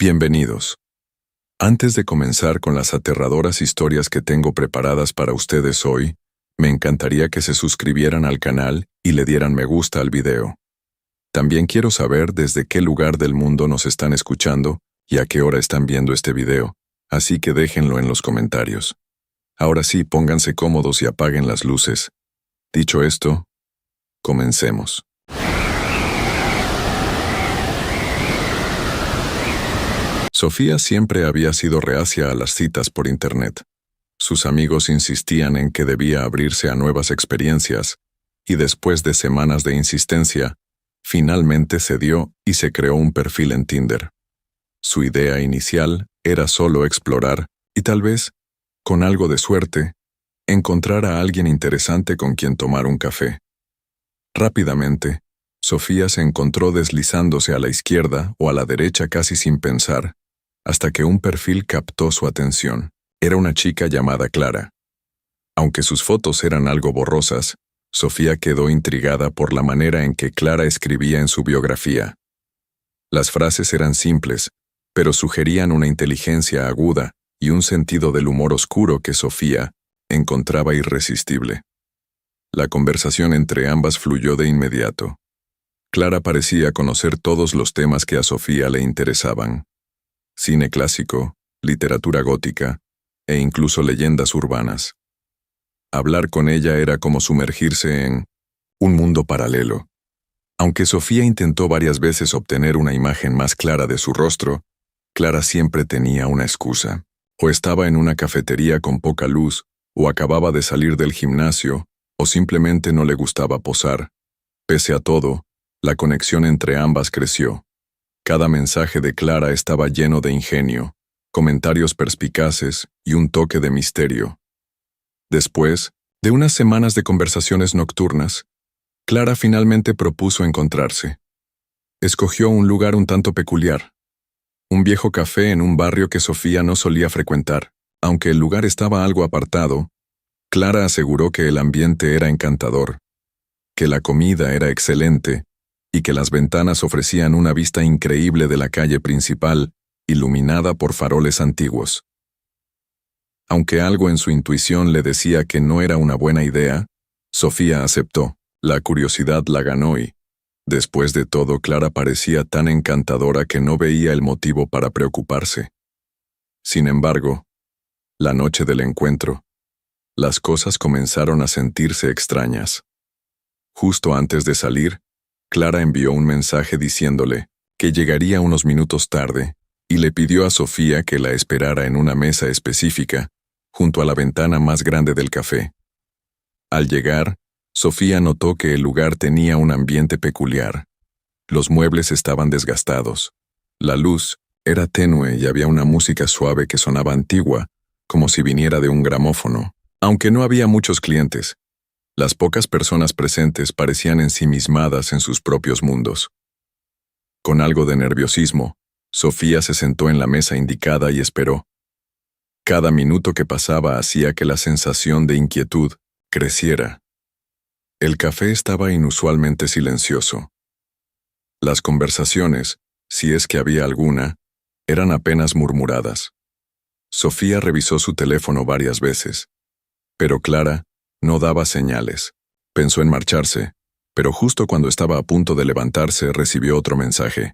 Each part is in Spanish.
Bienvenidos. Antes de comenzar con las aterradoras historias que tengo preparadas para ustedes hoy, me encantaría que se suscribieran al canal y le dieran me gusta al video. También quiero saber desde qué lugar del mundo nos están escuchando y a qué hora están viendo este video, así que déjenlo en los comentarios. Ahora sí, pónganse cómodos y apaguen las luces. Dicho esto, comencemos. Sofía siempre había sido reacia a las citas por internet. Sus amigos insistían en que debía abrirse a nuevas experiencias, y después de semanas de insistencia, finalmente cedió y se creó un perfil en Tinder. Su idea inicial era solo explorar y tal vez, con algo de suerte, encontrar a alguien interesante con quien tomar un café. Rápidamente, Sofía se encontró deslizándose a la izquierda o a la derecha casi sin pensar, hasta que un perfil captó su atención. Era una chica llamada Clara. Aunque sus fotos eran algo borrosas, Sofía quedó intrigada por la manera en que Clara escribía en su biografía. Las frases eran simples, pero sugerían una inteligencia aguda y un sentido del humor oscuro que Sofía encontraba irresistible. La conversación entre ambas fluyó de inmediato. Clara parecía conocer todos los temas que a Sofía le interesaban: cine clásico, literatura gótica e incluso leyendas urbanas. Hablar con ella era como sumergirse en un mundo paralelo. Aunque Sofía intentó varias veces obtener una imagen más clara de su rostro, Clara siempre tenía una excusa. O estaba en una cafetería con poca luz, o acababa de salir del gimnasio, o simplemente no le gustaba posar. Pese a todo, la conexión entre ambas creció. Cada mensaje de Clara estaba lleno de ingenio, comentarios perspicaces y un toque de misterio. Después, de unas semanas de conversaciones nocturnas, Clara finalmente propuso encontrarse. Escogió un lugar un tanto peculiar. Un viejo café en un barrio que Sofía no solía frecuentar. Aunque el lugar estaba algo apartado, Clara aseguró que el ambiente era encantador, que la comida era excelente y que las ventanas ofrecían una vista increíble de la calle principal, iluminada por faroles antiguos. Aunque algo en su intuición le decía que no era una buena idea, Sofía aceptó. La curiosidad la ganó y, después de todo, Clara parecía tan encantadora que no veía el motivo para preocuparse. Sin embargo, la noche del encuentro, las cosas comenzaron a sentirse extrañas. Justo antes de salir, Clara envió un mensaje diciéndole que llegaría unos minutos tarde y le pidió a Sofía que la esperara en una mesa específica, junto a la ventana más grande del café. Al llegar, Sofía notó que el lugar tenía un ambiente peculiar. Los muebles estaban desgastados. La luz era tenue y había una música suave que sonaba antigua, como si viniera de un gramófono. Aunque no había muchos clientes, las pocas personas presentes parecían ensimismadas en sus propios mundos. Con algo de nerviosismo, Sofía se sentó en la mesa indicada y esperó. Cada minuto que pasaba hacía que la sensación de inquietud creciera. El café estaba inusualmente silencioso. Las conversaciones, si es que había alguna, eran apenas murmuradas. Sofía revisó su teléfono varias veces, pero Clara no daba señales. Pensó en marcharse, pero justo cuando estaba a punto de levantarse recibió otro mensaje.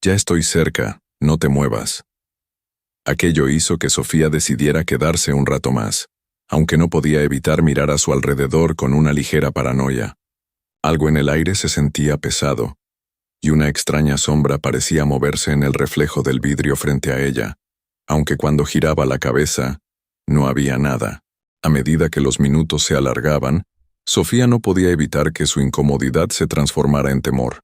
«Ya estoy cerca, no te muevas». Aquello hizo que Sofía decidiera quedarse un rato más, aunque no podía evitar mirar a su alrededor con una ligera paranoia. Algo en el aire se sentía pesado, y una extraña sombra parecía moverse en el reflejo del vidrio frente a ella, aunque cuando giraba la cabeza, no había nada. A medida que los minutos se alargaban, Sofía no podía evitar que su incomodidad se transformara en temor.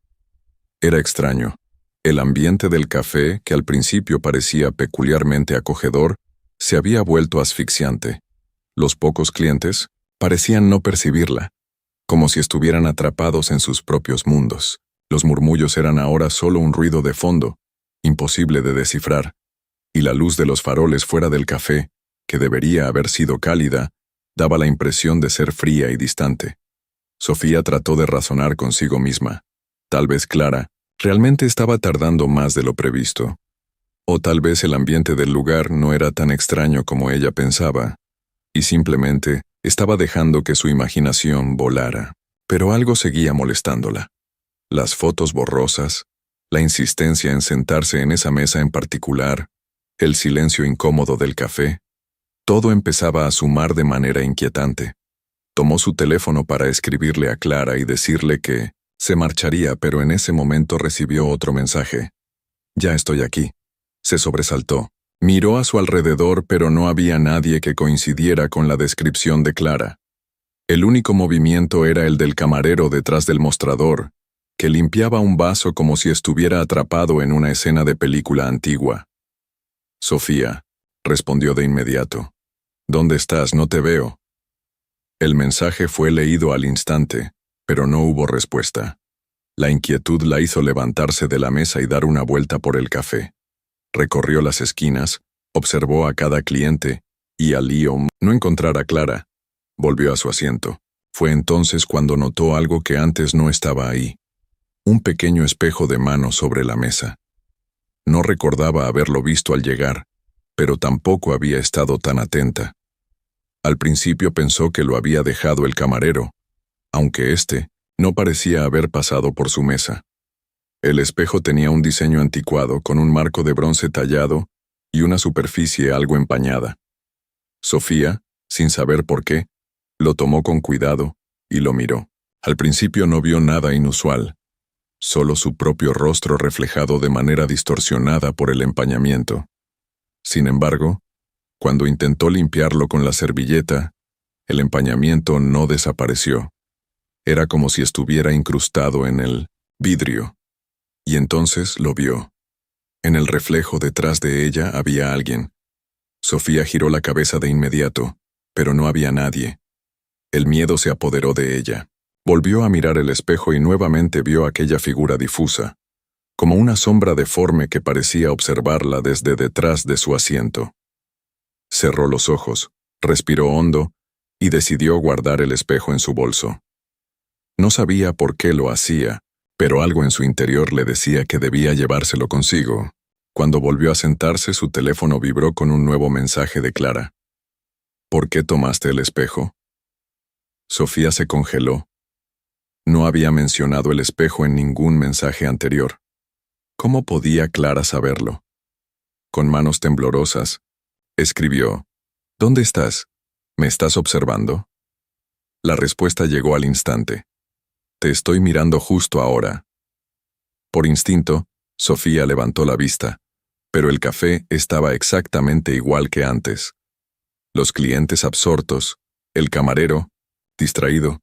Era extraño. El ambiente del café, que al principio parecía peculiarmente acogedor, se había vuelto asfixiante. Los pocos clientes parecían no percibirla, como si estuvieran atrapados en sus propios mundos. Los murmullos eran ahora solo un ruido de fondo, imposible de descifrar, y la luz de los faroles fuera del café, que debería haber sido cálida, daba la impresión de ser fría y distante. Sofía trató de razonar consigo misma. Tal vez Clara realmente estaba tardando más de lo previsto. O tal vez el ambiente del lugar no era tan extraño como ella pensaba, y simplemente estaba dejando que su imaginación volara. Pero algo seguía molestándola. Las fotos borrosas, la insistencia en sentarse en esa mesa en particular, el silencio incómodo del café, todo empezaba a sumar de manera inquietante. Tomó su teléfono para escribirle a Clara y decirle que se marcharía, pero en ese momento recibió otro mensaje. «Ya estoy aquí». Se sobresaltó. Miró a su alrededor, pero no había nadie que coincidiera con la descripción de Clara. El único movimiento era el del camarero detrás del mostrador, que limpiaba un vaso como si estuviera atrapado en una escena de película antigua. «Sofía», respondió de inmediato. «¿Dónde estás? No te veo». El mensaje fue leído al instante, pero no hubo respuesta. La inquietud la hizo levantarse de la mesa y dar una vuelta por el café. Recorrió las esquinas, observó a cada cliente, y al no encontrar a Clara, volvió a su asiento. Fue entonces cuando notó algo que antes no estaba ahí. Un pequeño espejo de mano sobre la mesa. No recordaba haberlo visto al llegar, pero tampoco había estado tan atenta. Al principio pensó que lo había dejado el camarero, aunque éste no parecía haber pasado por su mesa. El espejo tenía un diseño anticuado con un marco de bronce tallado y una superficie algo empañada. Sofía, sin saber por qué, lo tomó con cuidado y lo miró. Al principio no vio nada inusual, solo su propio rostro reflejado de manera distorsionada por el empañamiento. Sin embargo, cuando intentó limpiarlo con la servilleta, el empañamiento no desapareció. Era como si estuviera incrustado en el vidrio. Y entonces lo vio. En el reflejo detrás de ella había alguien. Sofía giró la cabeza de inmediato, pero no había nadie. El miedo se apoderó de ella. Volvió a mirar el espejo y nuevamente vio aquella figura difusa, como una sombra deforme que parecía observarla desde detrás de su asiento. Cerró los ojos, respiró hondo y decidió guardar el espejo en su bolso. No sabía por qué lo hacía, pero algo en su interior le decía que debía llevárselo consigo. Cuando volvió a sentarse, su teléfono vibró con un nuevo mensaje de Clara. «¿Por qué tomaste el espejo?». Sofía se congeló. No había mencionado el espejo en ningún mensaje anterior. ¿Cómo podía Clara saberlo? Con manos temblorosas, escribió: «¿Dónde estás? ¿Me estás observando?». La respuesta llegó al instante. «Te estoy mirando justo ahora». Por instinto, Sofía levantó la vista, pero el café estaba exactamente igual que antes. Los clientes absortos, el camarero, distraído,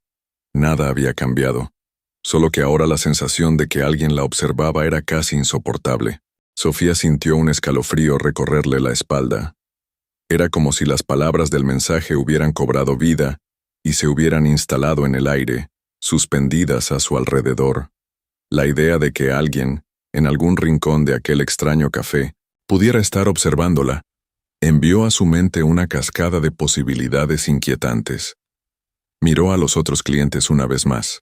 nada había cambiado, solo que ahora la sensación de que alguien la observaba era casi insoportable. Sofía sintió un escalofrío recorrerle la espalda. Era como si las palabras del mensaje hubieran cobrado vida y se hubieran instalado en el aire, suspendidas a su alrededor. La idea de que alguien, en algún rincón de aquel extraño café, pudiera estar observándola, envió a su mente una cascada de posibilidades inquietantes. Miró a los otros clientes una vez más.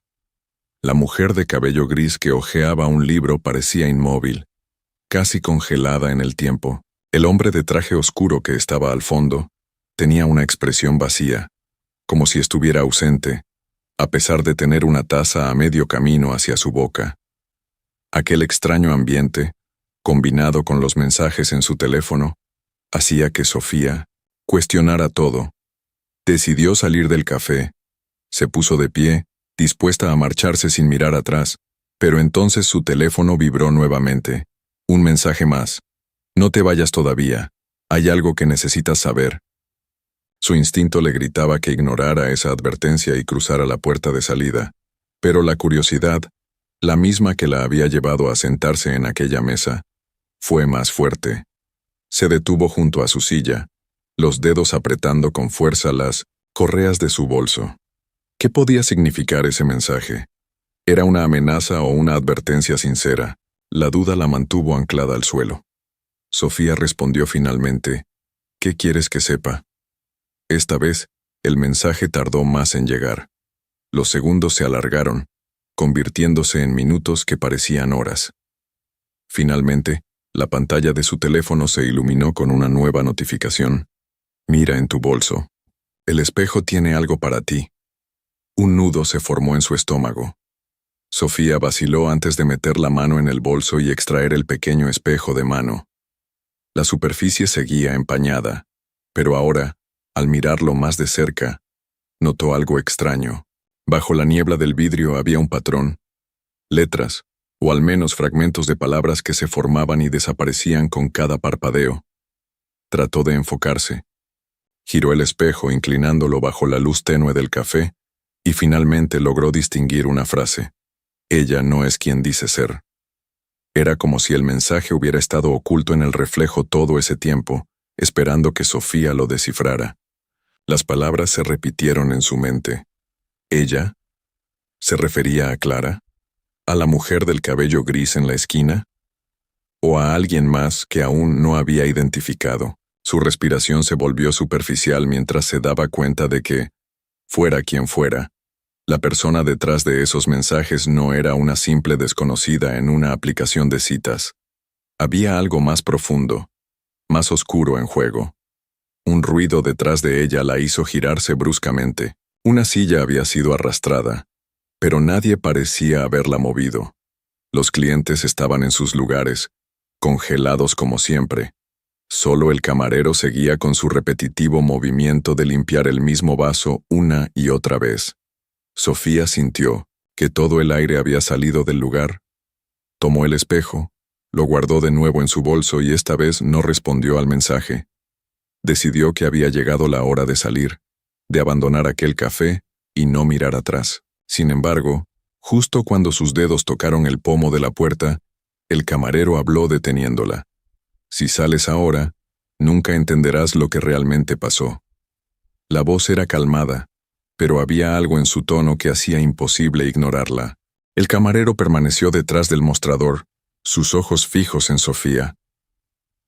La mujer de cabello gris que hojeaba un libro parecía inmóvil, casi congelada en el tiempo. El hombre de traje oscuro que estaba al fondo tenía una expresión vacía, como si estuviera ausente, a pesar de tener una taza a medio camino hacia su boca. Aquel extraño ambiente, combinado con los mensajes en su teléfono, hacía que Sofía cuestionara todo. Decidió salir del café. Se puso de pie, dispuesta a marcharse sin mirar atrás, pero entonces su teléfono vibró nuevamente. Un mensaje más. «No te vayas todavía. Hay algo que necesitas saber». Su instinto le gritaba que ignorara esa advertencia y cruzara la puerta de salida, pero la curiosidad, la misma que la había llevado a sentarse en aquella mesa, fue más fuerte. Se detuvo junto a su silla, los dedos apretando con fuerza las correas de su bolso. ¿Qué podía significar ese mensaje? ¿Era una amenaza o una advertencia sincera? La duda la mantuvo anclada al suelo. Sofía respondió finalmente: «¿Qué quieres que sepa?». Esta vez, el mensaje tardó más en llegar. Los segundos se alargaron, convirtiéndose en minutos que parecían horas. Finalmente, La pantalla de su teléfono se iluminó con una nueva notificación. Mira en tu bolso. El espejo tiene algo para ti. Un nudo se formó en su estómago. Sofía vaciló antes de meter la mano en el bolso y extraer el pequeño espejo de mano. La superficie seguía empañada, pero ahora, al mirarlo más de cerca, notó algo extraño. Bajo la niebla del vidrio había un patrón. Letras, o al menos fragmentos de palabras que se formaban y desaparecían con cada parpadeo. Trató de enfocarse. Giró el espejo inclinándolo bajo la luz tenue del café y finalmente logró distinguir una frase. Ella no es quien dice ser. Era como si el mensaje hubiera estado oculto en el reflejo todo ese tiempo, esperando que Sofía lo descifrara. Las palabras se repitieron en su mente. ¿Ella? ¿Se refería a Clara? ¿A la mujer del cabello gris en la esquina? ¿O a alguien más que aún no había identificado? Su respiración se volvió superficial mientras se daba cuenta de que, fuera quien fuera, la persona detrás de esos mensajes no era una simple desconocida en una aplicación de citas. Había algo más profundo, más oscuro en juego. Un ruido detrás de ella la hizo girarse bruscamente. Una silla había sido arrastrada, pero nadie parecía haberla movido. Los clientes estaban en sus lugares, congelados como siempre. Solo el camarero seguía con su repetitivo movimiento de limpiar el mismo vaso una y otra vez. Sofía sintió que todo el aire había salido del lugar. Tomó el espejo, lo guardó de nuevo en su bolso y esta vez no respondió al mensaje. Decidió que había llegado la hora de salir, de abandonar aquel café y no mirar atrás. Sin embargo, justo cuando sus dedos tocaron el pomo de la puerta, el camarero habló deteniéndola. Si sales ahora, nunca entenderás lo que realmente pasó. La voz era calmada, pero había algo en su tono que hacía imposible ignorarla. El camarero permaneció detrás del mostrador, sus ojos fijos en Sofía.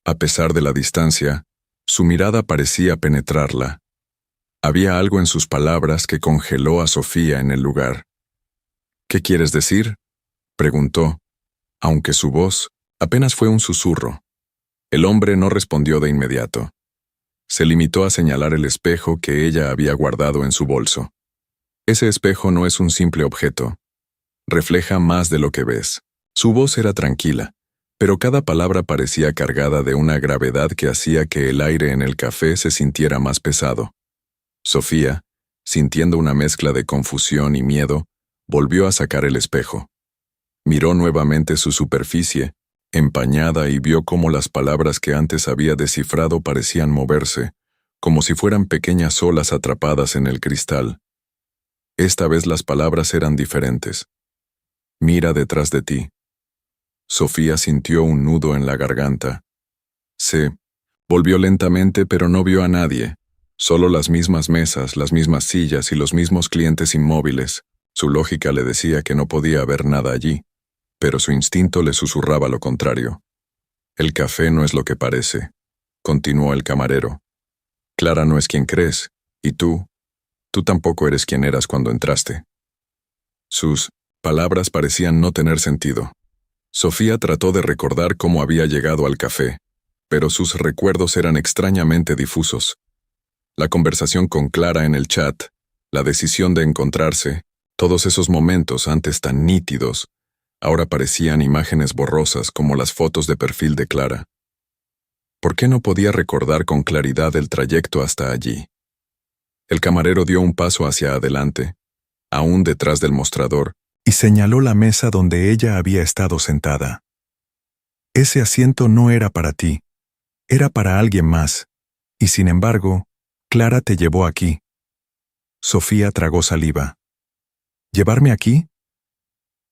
A pesar de la distancia, su mirada parecía penetrarla. Había algo en sus palabras que congeló a Sofía en el lugar. ¿Qué quieres decir?, preguntó, aunque su voz apenas fue un susurro. El hombre no respondió de inmediato. Se limitó a señalar el espejo que ella había guardado en su bolso. Ese espejo no es un simple objeto. Refleja más de lo que ves. Su voz era tranquila, pero cada palabra parecía cargada de una gravedad que hacía que el aire en el café se sintiera más pesado. Sofía, sintiendo una mezcla de confusión y miedo, volvió a sacar el espejo. Miró nuevamente su superficie, empañada, y vio cómo las palabras que antes había descifrado parecían moverse, como si fueran pequeñas olas atrapadas en el cristal. Esta vez las palabras eran diferentes. Mira detrás de ti. Sofía sintió un nudo en la garganta. Se volvió lentamente, pero no vio a nadie. Solo las mismas mesas, las mismas sillas y los mismos clientes inmóviles. Su lógica le decía que no podía haber nada allí, pero su instinto le susurraba lo contrario. El café no es lo que parece, continuó el camarero. Clara no es quien crees, y tú tampoco eres quien eras cuando entraste. Sus palabras parecían no tener sentido. Sofía trató de recordar cómo había llegado al café, pero sus recuerdos eran extrañamente difusos. La conversación con Clara en el chat, la decisión de encontrarse, todos esos momentos antes tan nítidos, ahora parecían imágenes borrosas como las fotos de perfil de Clara. ¿Por qué no podía recordar con claridad el trayecto hasta allí? El camarero dio un paso hacia adelante, aún detrás del mostrador, y señaló la mesa donde ella había estado sentada. Ese asiento no era para ti, era para alguien más, y sin embargo, Clara te llevó aquí. Sofía tragó saliva. ¿Llevarme aquí?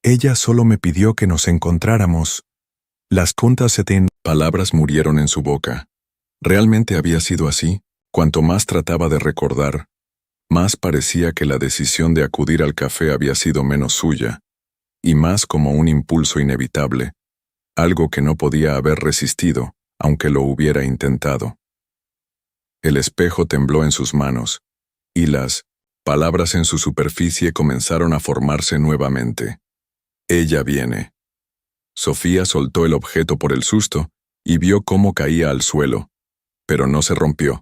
Ella solo me pidió que nos encontráramos. Las contas se ten... Palabras murieron en su boca. ¿Realmente había sido así? Cuanto más trataba de recordar, más parecía que la decisión de acudir al café había sido menos suya, y más como un impulso inevitable, algo que no podía haber resistido, aunque lo hubiera intentado. El espejo tembló en sus manos, y las palabras en su superficie comenzaron a formarse nuevamente. Ella viene. Sofía soltó el objeto por el susto y vio cómo caía al suelo, pero no se rompió.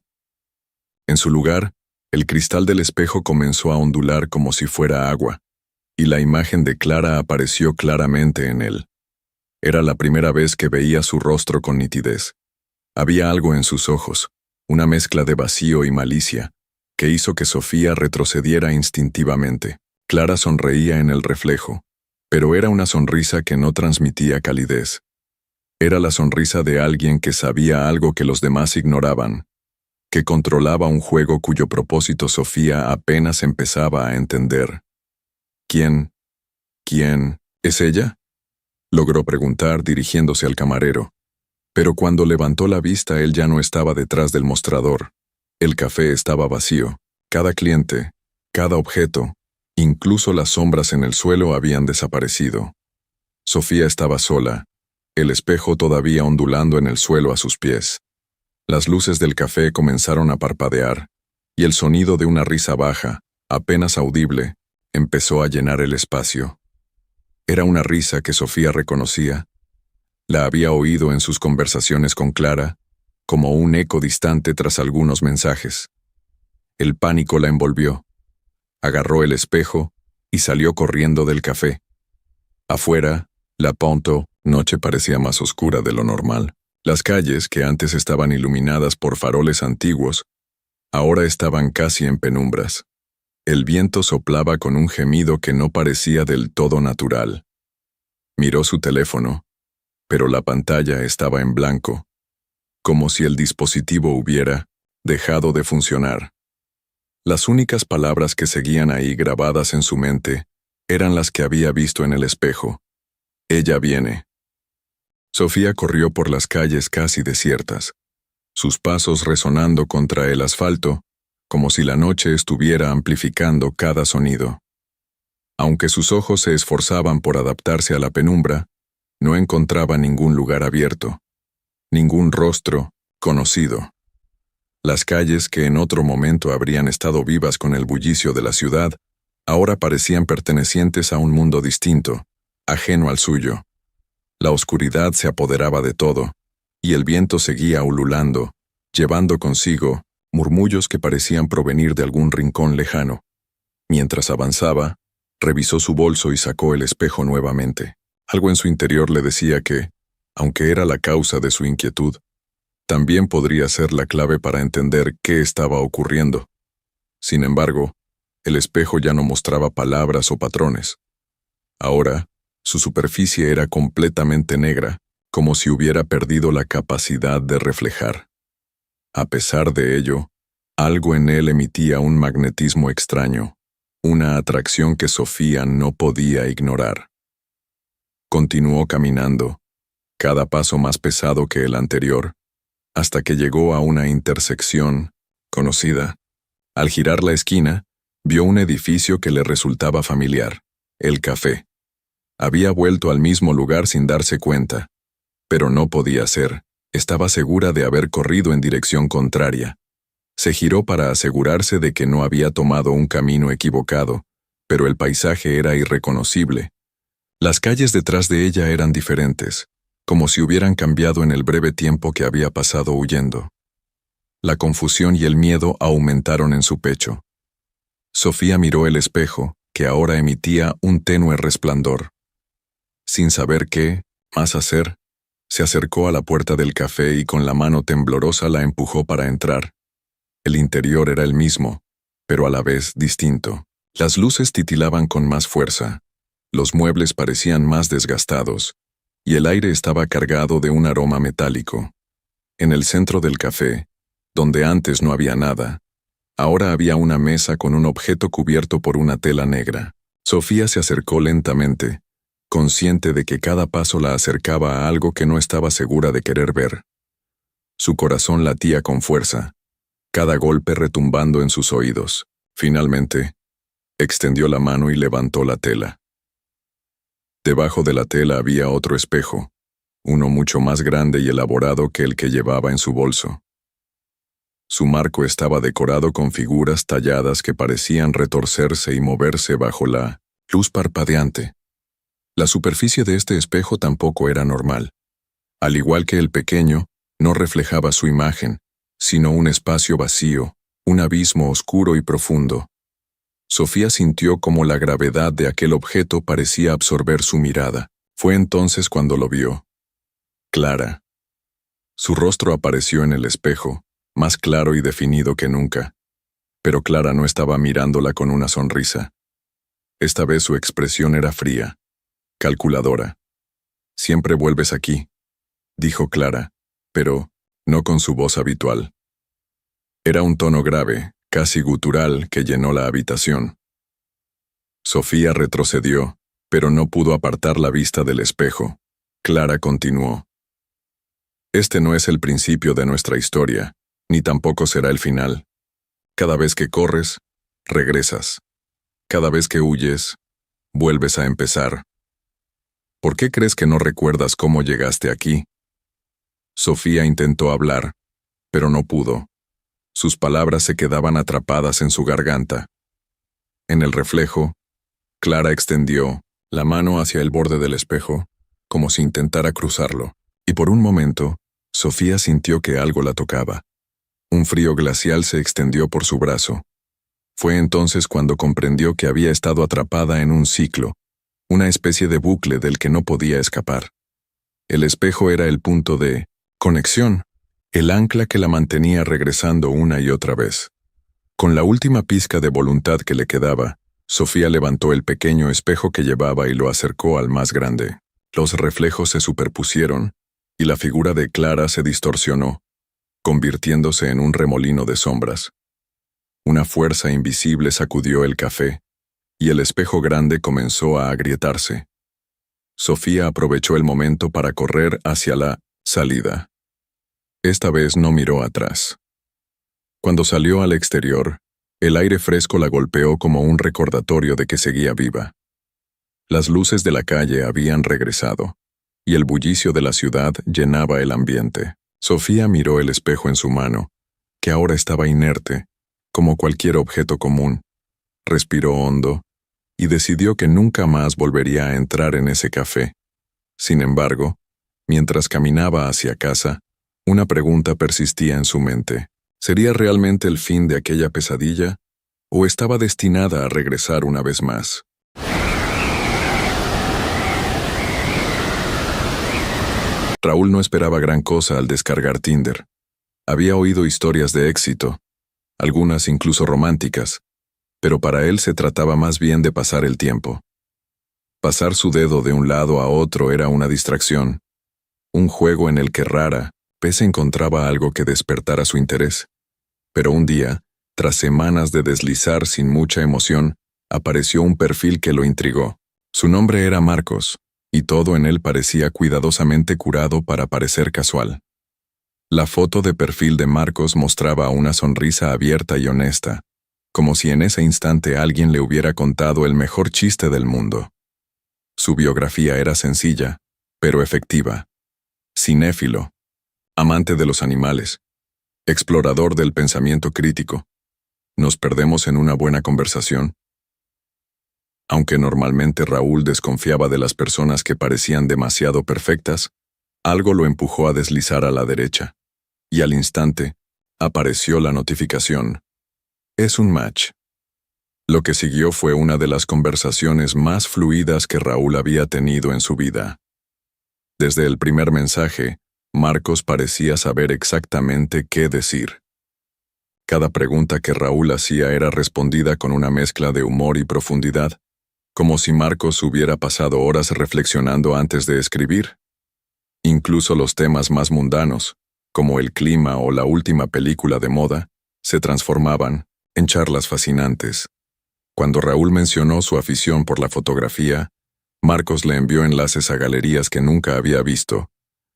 En su lugar, el cristal del espejo comenzó a ondular como si fuera agua, y la imagen de Clara apareció claramente en él. Era la primera vez que veía su rostro con nitidez. Había algo en sus ojos, una mezcla de vacío y malicia, que hizo que Sofía retrocediera instintivamente. Clara sonreía en el reflejo, pero era una sonrisa que no transmitía calidez. Era la sonrisa de alguien que sabía algo que los demás ignoraban, que controlaba un juego cuyo propósito Sofía apenas empezaba a entender. ¿Quién es ella?, logró preguntar dirigiéndose al camarero. Pero cuando levantó la vista él ya no estaba detrás del mostrador. El café estaba vacío. Cada cliente, cada objeto, incluso las sombras en el suelo habían desaparecido. Sofía estaba sola, el espejo todavía ondulando en el suelo a sus pies. Las luces del café comenzaron a parpadear, y el sonido de una risa baja, apenas audible, empezó a llenar el espacio. Era una risa que Sofía reconocía. La había oído en sus conversaciones con Clara, como un eco distante tras algunos mensajes. El pánico la envolvió. Agarró el espejo y salió corriendo del café. Afuera, la noche parecía más oscura de lo normal. Las calles, que antes estaban iluminadas por faroles antiguos, ahora estaban casi en penumbras. El viento soplaba con un gemido que no parecía del todo natural. Miró su teléfono, pero la pantalla estaba en blanco, como si el dispositivo hubiera dejado de funcionar. Las únicas palabras que seguían ahí grabadas en su mente eran las que había visto en el espejo. Ella viene. Sofía corrió por las calles casi desiertas, sus pasos resonando contra el asfalto, como si la noche estuviera amplificando cada sonido. Aunque sus ojos se esforzaban por adaptarse a la penumbra, no encontraba ningún lugar abierto, ningún rostro conocido. Las calles que en otro momento habrían estado vivas con el bullicio de la ciudad, ahora parecían pertenecientes a un mundo distinto, ajeno al suyo. La oscuridad se apoderaba de todo, y el viento seguía ululando, llevando consigo murmullos que parecían provenir de algún rincón lejano. Mientras avanzaba, revisó su bolso y sacó el espejo nuevamente. Algo en su interior le decía que, aunque era la causa de su inquietud, también podría ser la clave para entender qué estaba ocurriendo. Sin embargo, el espejo ya no mostraba palabras o patrones. Ahora, su superficie era completamente negra, como si hubiera perdido la capacidad de reflejar. A pesar de ello, algo en él emitía un magnetismo extraño, una atracción que Sofía no podía ignorar. Continuó caminando, cada paso más pesado que el anterior, hasta que llegó a una intersección conocida. Al girar la esquina, vio un edificio que le resultaba familiar, el café. Había vuelto al mismo lugar sin darse cuenta, pero no podía ser. Estaba segura de haber corrido en dirección contraria. Se giró para asegurarse de que no había tomado un camino equivocado, pero el paisaje era irreconocible. Las calles detrás de ella eran diferentes, como si hubieran cambiado en el breve tiempo que había pasado huyendo. La confusión y el miedo aumentaron en su pecho. Sofía miró el espejo, que ahora emitía un tenue resplandor. Sin saber qué más hacer, se acercó a la puerta del café y con la mano temblorosa la empujó para entrar. El interior era el mismo, pero a la vez distinto. Las luces titilaban con más fuerza, los muebles parecían más desgastados, y el aire estaba cargado de un aroma metálico. En el centro del café, donde antes no había nada, ahora había una mesa con un objeto cubierto por una tela negra. Sofía se acercó lentamente, consciente de que cada paso la acercaba a algo que no estaba segura de querer ver. Su corazón latía con fuerza, cada golpe retumbando en sus oídos. Finalmente, extendió la mano y levantó la tela. Debajo de la tela había otro espejo, uno mucho más grande y elaborado que el que llevaba en su bolso. Su marco estaba decorado con figuras talladas que parecían retorcerse y moverse bajo la luz parpadeante. La superficie de este espejo tampoco era normal. Al igual que el pequeño, no reflejaba su imagen, sino un espacio vacío, un abismo oscuro y profundo. Sofía sintió como la gravedad de aquel objeto parecía absorber su mirada. Fue entonces cuando lo vio. Clara. Su rostro apareció en el espejo, más claro y definido que nunca. Pero Clara no estaba mirándola con una sonrisa. Esta vez su expresión era fría, calculadora. «Siempre vuelves aquí», dijo Clara, pero no con su voz habitual. Era un tono grave, casi gutural, que llenó la habitación. Sofía retrocedió, pero no pudo apartar la vista del espejo. Clara continuó. «Este no es el principio de nuestra historia, ni tampoco será el final. Cada vez que corres, regresas. Cada vez que huyes, vuelves a empezar. ¿Por qué crees que no recuerdas cómo llegaste aquí?» Sofía intentó hablar, pero no pudo. Sus palabras se quedaban atrapadas en su garganta. En el reflejo, Clara extendió la mano hacia el borde del espejo, como si intentara cruzarlo, y por un momento, Sofía sintió que algo la tocaba. Un frío glacial se extendió por su brazo. Fue entonces cuando comprendió que había estado atrapada en un ciclo, una especie de bucle del que no podía escapar. El espejo era el punto de conexión, el ancla que la mantenía regresando una y otra vez. Con la última pizca de voluntad que le quedaba, Sofía levantó el pequeño espejo que llevaba y lo acercó al más grande. Los reflejos se superpusieron, y la figura de Clara se distorsionó, convirtiéndose en un remolino de sombras. Una fuerza invisible sacudió el café, y el espejo grande comenzó a agrietarse. Sofía aprovechó el momento para correr hacia la salida. Esta vez no miró atrás. Cuando salió al exterior, el aire fresco la golpeó como un recordatorio de que seguía viva. Las luces de la calle habían regresado, y el bullicio de la ciudad llenaba el ambiente. Sofía miró el espejo en su mano, que ahora estaba inerte, como cualquier objeto común. Respiró hondo, y decidió que nunca más volvería a entrar en ese café. Sin embargo, mientras caminaba hacia casa, una pregunta persistía en su mente. ¿Sería realmente el fin de aquella pesadilla, o estaba destinada a regresar una vez más? Raúl no esperaba gran cosa al descargar Tinder. Había oído historias de éxito, algunas incluso románticas, pero para él se trataba más bien de pasar el tiempo. Pasar su dedo de un lado a otro era una distracción, un juego en el que rara vez encontraba algo que despertara su interés. Pero un día, tras semanas de deslizar sin mucha emoción, apareció un perfil que lo intrigó. Su nombre era Marcos, y todo en él parecía cuidadosamente curado para parecer casual. La foto de perfil de Marcos mostraba una sonrisa abierta y honesta, como si en ese instante alguien le hubiera contado el mejor chiste del mundo. Su biografía era sencilla, pero efectiva. Cinéfilo, amante de los animales, explorador del pensamiento crítico. ¿Nos perdemos en una buena conversación? Aunque normalmente Raúl desconfiaba de las personas que parecían demasiado perfectas, algo lo empujó a deslizar a la derecha, y al instante, apareció la notificación. Es un match. Lo que siguió fue una de las conversaciones más fluidas que Raúl había tenido en su vida. Desde el primer mensaje, Marcos parecía saber exactamente qué decir. Cada pregunta que Raúl hacía era respondida con una mezcla de humor y profundidad, como si Marcos hubiera pasado horas reflexionando antes de escribir. Incluso los temas más mundanos, como el clima o la última película de moda, se transformaban en charlas fascinantes. Cuando Raúl mencionó su afición por la fotografía, Marcos le envió enlaces a galerías que nunca había visto,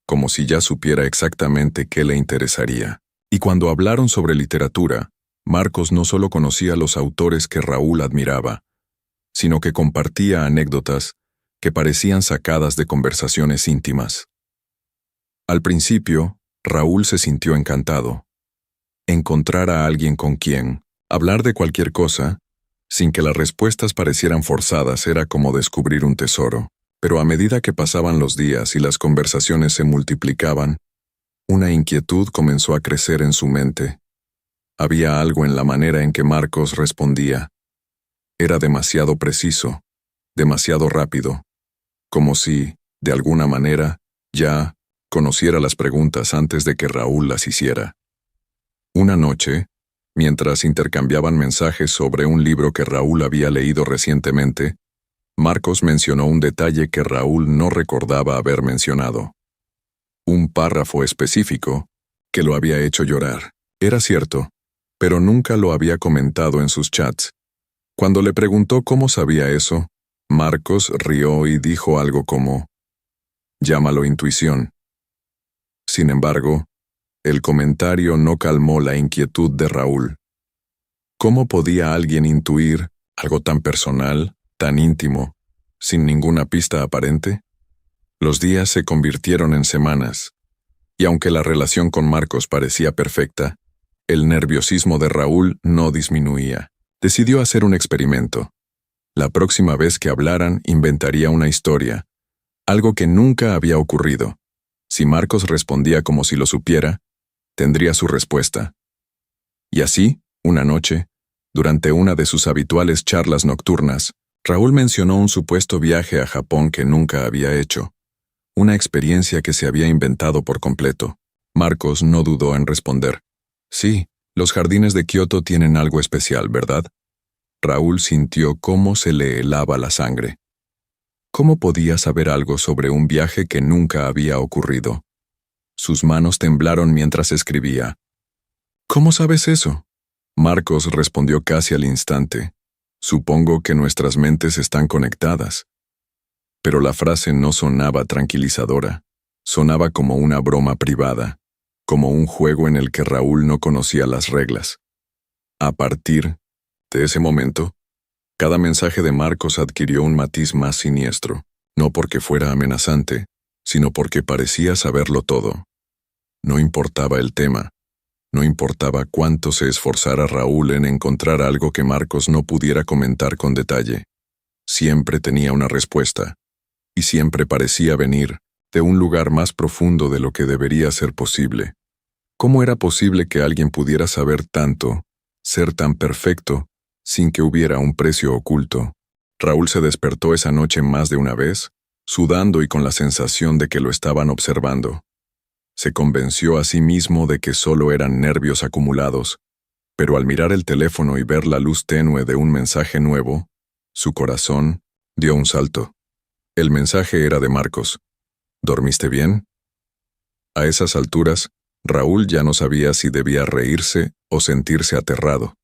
como si ya supiera exactamente qué le interesaría. Y cuando hablaron sobre literatura, Marcos no solo conocía los autores que Raúl admiraba, sino que compartía anécdotas que parecían sacadas de conversaciones íntimas. Al principio, Raúl se sintió encantado. Encontrar a alguien con quien hablar de cualquier cosa, sin que las respuestas parecieran forzadas, era como descubrir un tesoro. Pero a medida que pasaban los días y las conversaciones se multiplicaban, una inquietud comenzó a crecer en su mente. Había algo en la manera en que Marcos respondía. Era demasiado preciso, demasiado rápido, como si, de alguna manera, ya conociera las preguntas antes de que Raúl las hiciera. Una noche, mientras intercambiaban mensajes sobre un libro que Raúl había leído recientemente, Marcos mencionó un detalle que Raúl no recordaba haber mencionado. Un párrafo específico que lo había hecho llorar. Era cierto, pero nunca lo había comentado en sus chats. Cuando le preguntó cómo sabía eso, Marcos rió y dijo algo como, «Llámalo intuición». Sin embargo, el comentario no calmó la inquietud de Raúl. ¿Cómo podía alguien intuir algo tan personal, tan íntimo, sin ninguna pista aparente? Los días se convirtieron en semanas, y aunque la relación con Marcos parecía perfecta, el nerviosismo de Raúl no disminuía. Decidió hacer un experimento. La próxima vez que hablaran, inventaría una historia, algo que nunca había ocurrido. Si Marcos respondía como si lo supiera, tendría su respuesta. Y así, una noche, durante una de sus habituales charlas nocturnas, Raúl mencionó un supuesto viaje a Japón que nunca había hecho, una experiencia que se había inventado por completo. Marcos no dudó en responder. Sí, los jardines de Kioto tienen algo especial, ¿verdad? Raúl sintió cómo se le helaba la sangre. ¿Cómo podía saber algo sobre un viaje que nunca había ocurrido? Sus manos temblaron mientras escribía. ¿Cómo sabes eso? Marcos respondió casi al instante. Supongo que nuestras mentes están conectadas. Pero la frase no sonaba tranquilizadora. Sonaba como una broma privada, como un juego en el que Raúl no conocía las reglas. A partir de ese momento, cada mensaje de Marcos adquirió un matiz más siniestro, no porque fuera amenazante, sino porque parecía saberlo todo. No importaba el tema, no importaba cuánto se esforzara Raúl en encontrar algo que Marcos no pudiera comentar con detalle. Siempre tenía una respuesta, y siempre parecía venir de un lugar más profundo de lo que debería ser posible. ¿Cómo era posible que alguien pudiera saber tanto, ser tan perfecto, sin que hubiera un precio oculto? Raúl se despertó esa noche más de una vez, sudando y con la sensación de que lo estaban observando. Se convenció a sí mismo de que solo eran nervios acumulados, pero al mirar el teléfono y ver la luz tenue de un mensaje nuevo, su corazón dio un salto. El mensaje era de Marcos. ¿Dormiste bien? A esas alturas, Raúl ya no sabía si debía reírse o sentirse aterrado.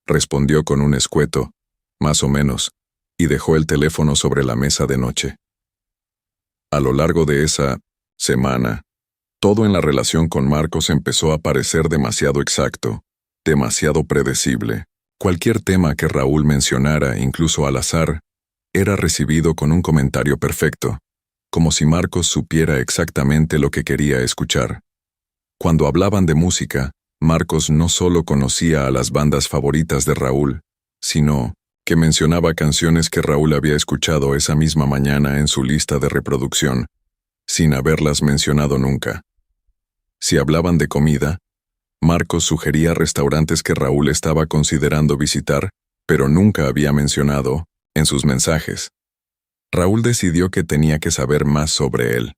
Respondió con un escueto, más o menos, y dejó el teléfono sobre la mesa de noche. A lo largo de esa semana, todo en la relación con Marcos empezó a parecer demasiado exacto, demasiado predecible. Cualquier tema que Raúl mencionara, incluso al azar, era recibido con un comentario perfecto, como si Marcos supiera exactamente lo que quería escuchar. Cuando hablaban de música, Marcos no solo conocía a las bandas favoritas de Raúl, sino que mencionaba canciones que Raúl había escuchado esa misma mañana en su lista de reproducción, sin haberlas mencionado nunca. Si hablaban de comida, Marcos sugería restaurantes que Raúl estaba considerando visitar, pero nunca había mencionado en sus mensajes. Raúl decidió que tenía que saber más sobre él.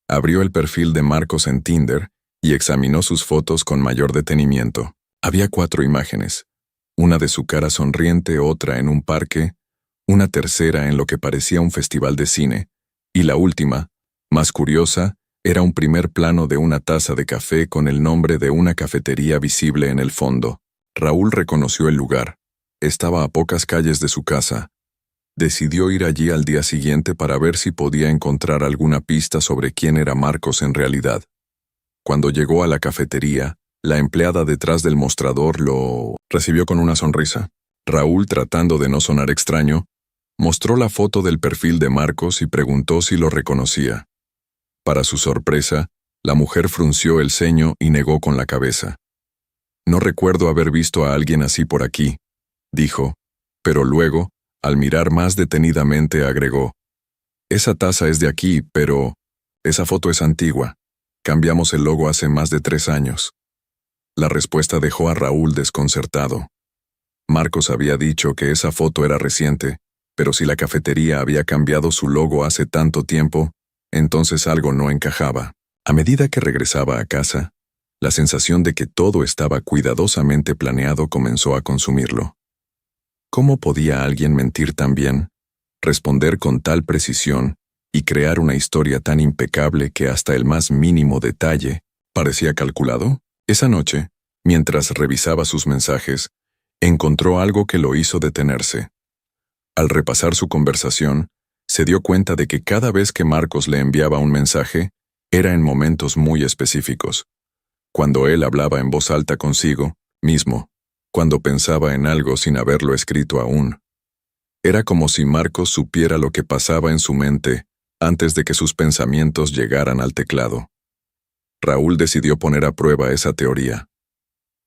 Abrió el perfil de Marcos en Tinder y examinó sus fotos con mayor detenimiento. Había 4 imágenes, una de su cara sonriente, otra en un parque, una tercera en lo que parecía un festival de cine, y la última, más curiosa, era un primer plano de una taza de café con el nombre de una cafetería visible en el fondo. Raúl reconoció el lugar. Estaba a pocas calles de su casa. Decidió ir allí al día siguiente para ver si podía encontrar alguna pista sobre quién era Marcos en realidad. Cuando llegó a la cafetería, la empleada detrás del mostrador lo recibió con una sonrisa. Raúl, tratando de no sonar extraño, mostró la foto del perfil de Marcos y preguntó si lo reconocía. Para su sorpresa, la mujer frunció el ceño y negó con la cabeza. «No recuerdo haber visto a alguien así por aquí», dijo, pero luego, al mirar más detenidamente, agregó, Esa taza es de aquí, pero esa foto es antigua. Cambiamos el logo hace más de 3 años. La respuesta dejó a Raúl desconcertado. Marcos había dicho que esa foto era reciente, pero si la cafetería había cambiado su logo hace tanto tiempo, entonces algo no encajaba. A medida que regresaba a casa, la sensación de que todo estaba cuidadosamente planeado comenzó a consumirlo. ¿Cómo podía alguien mentir tan bien, responder con tal precisión y crear una historia tan impecable que hasta el más mínimo detalle parecía calculado? Esa noche, mientras revisaba sus mensajes, encontró algo que lo hizo detenerse. Al repasar su conversación, se dio cuenta de que cada vez que Marcos le enviaba un mensaje, era en momentos muy específicos. Cuando él hablaba en voz alta consigo mismo, cuando pensaba en algo sin haberlo escrito aún. Era como si Marcos supiera lo que pasaba en su mente antes de que sus pensamientos llegaran al teclado. Raúl decidió poner a prueba esa teoría.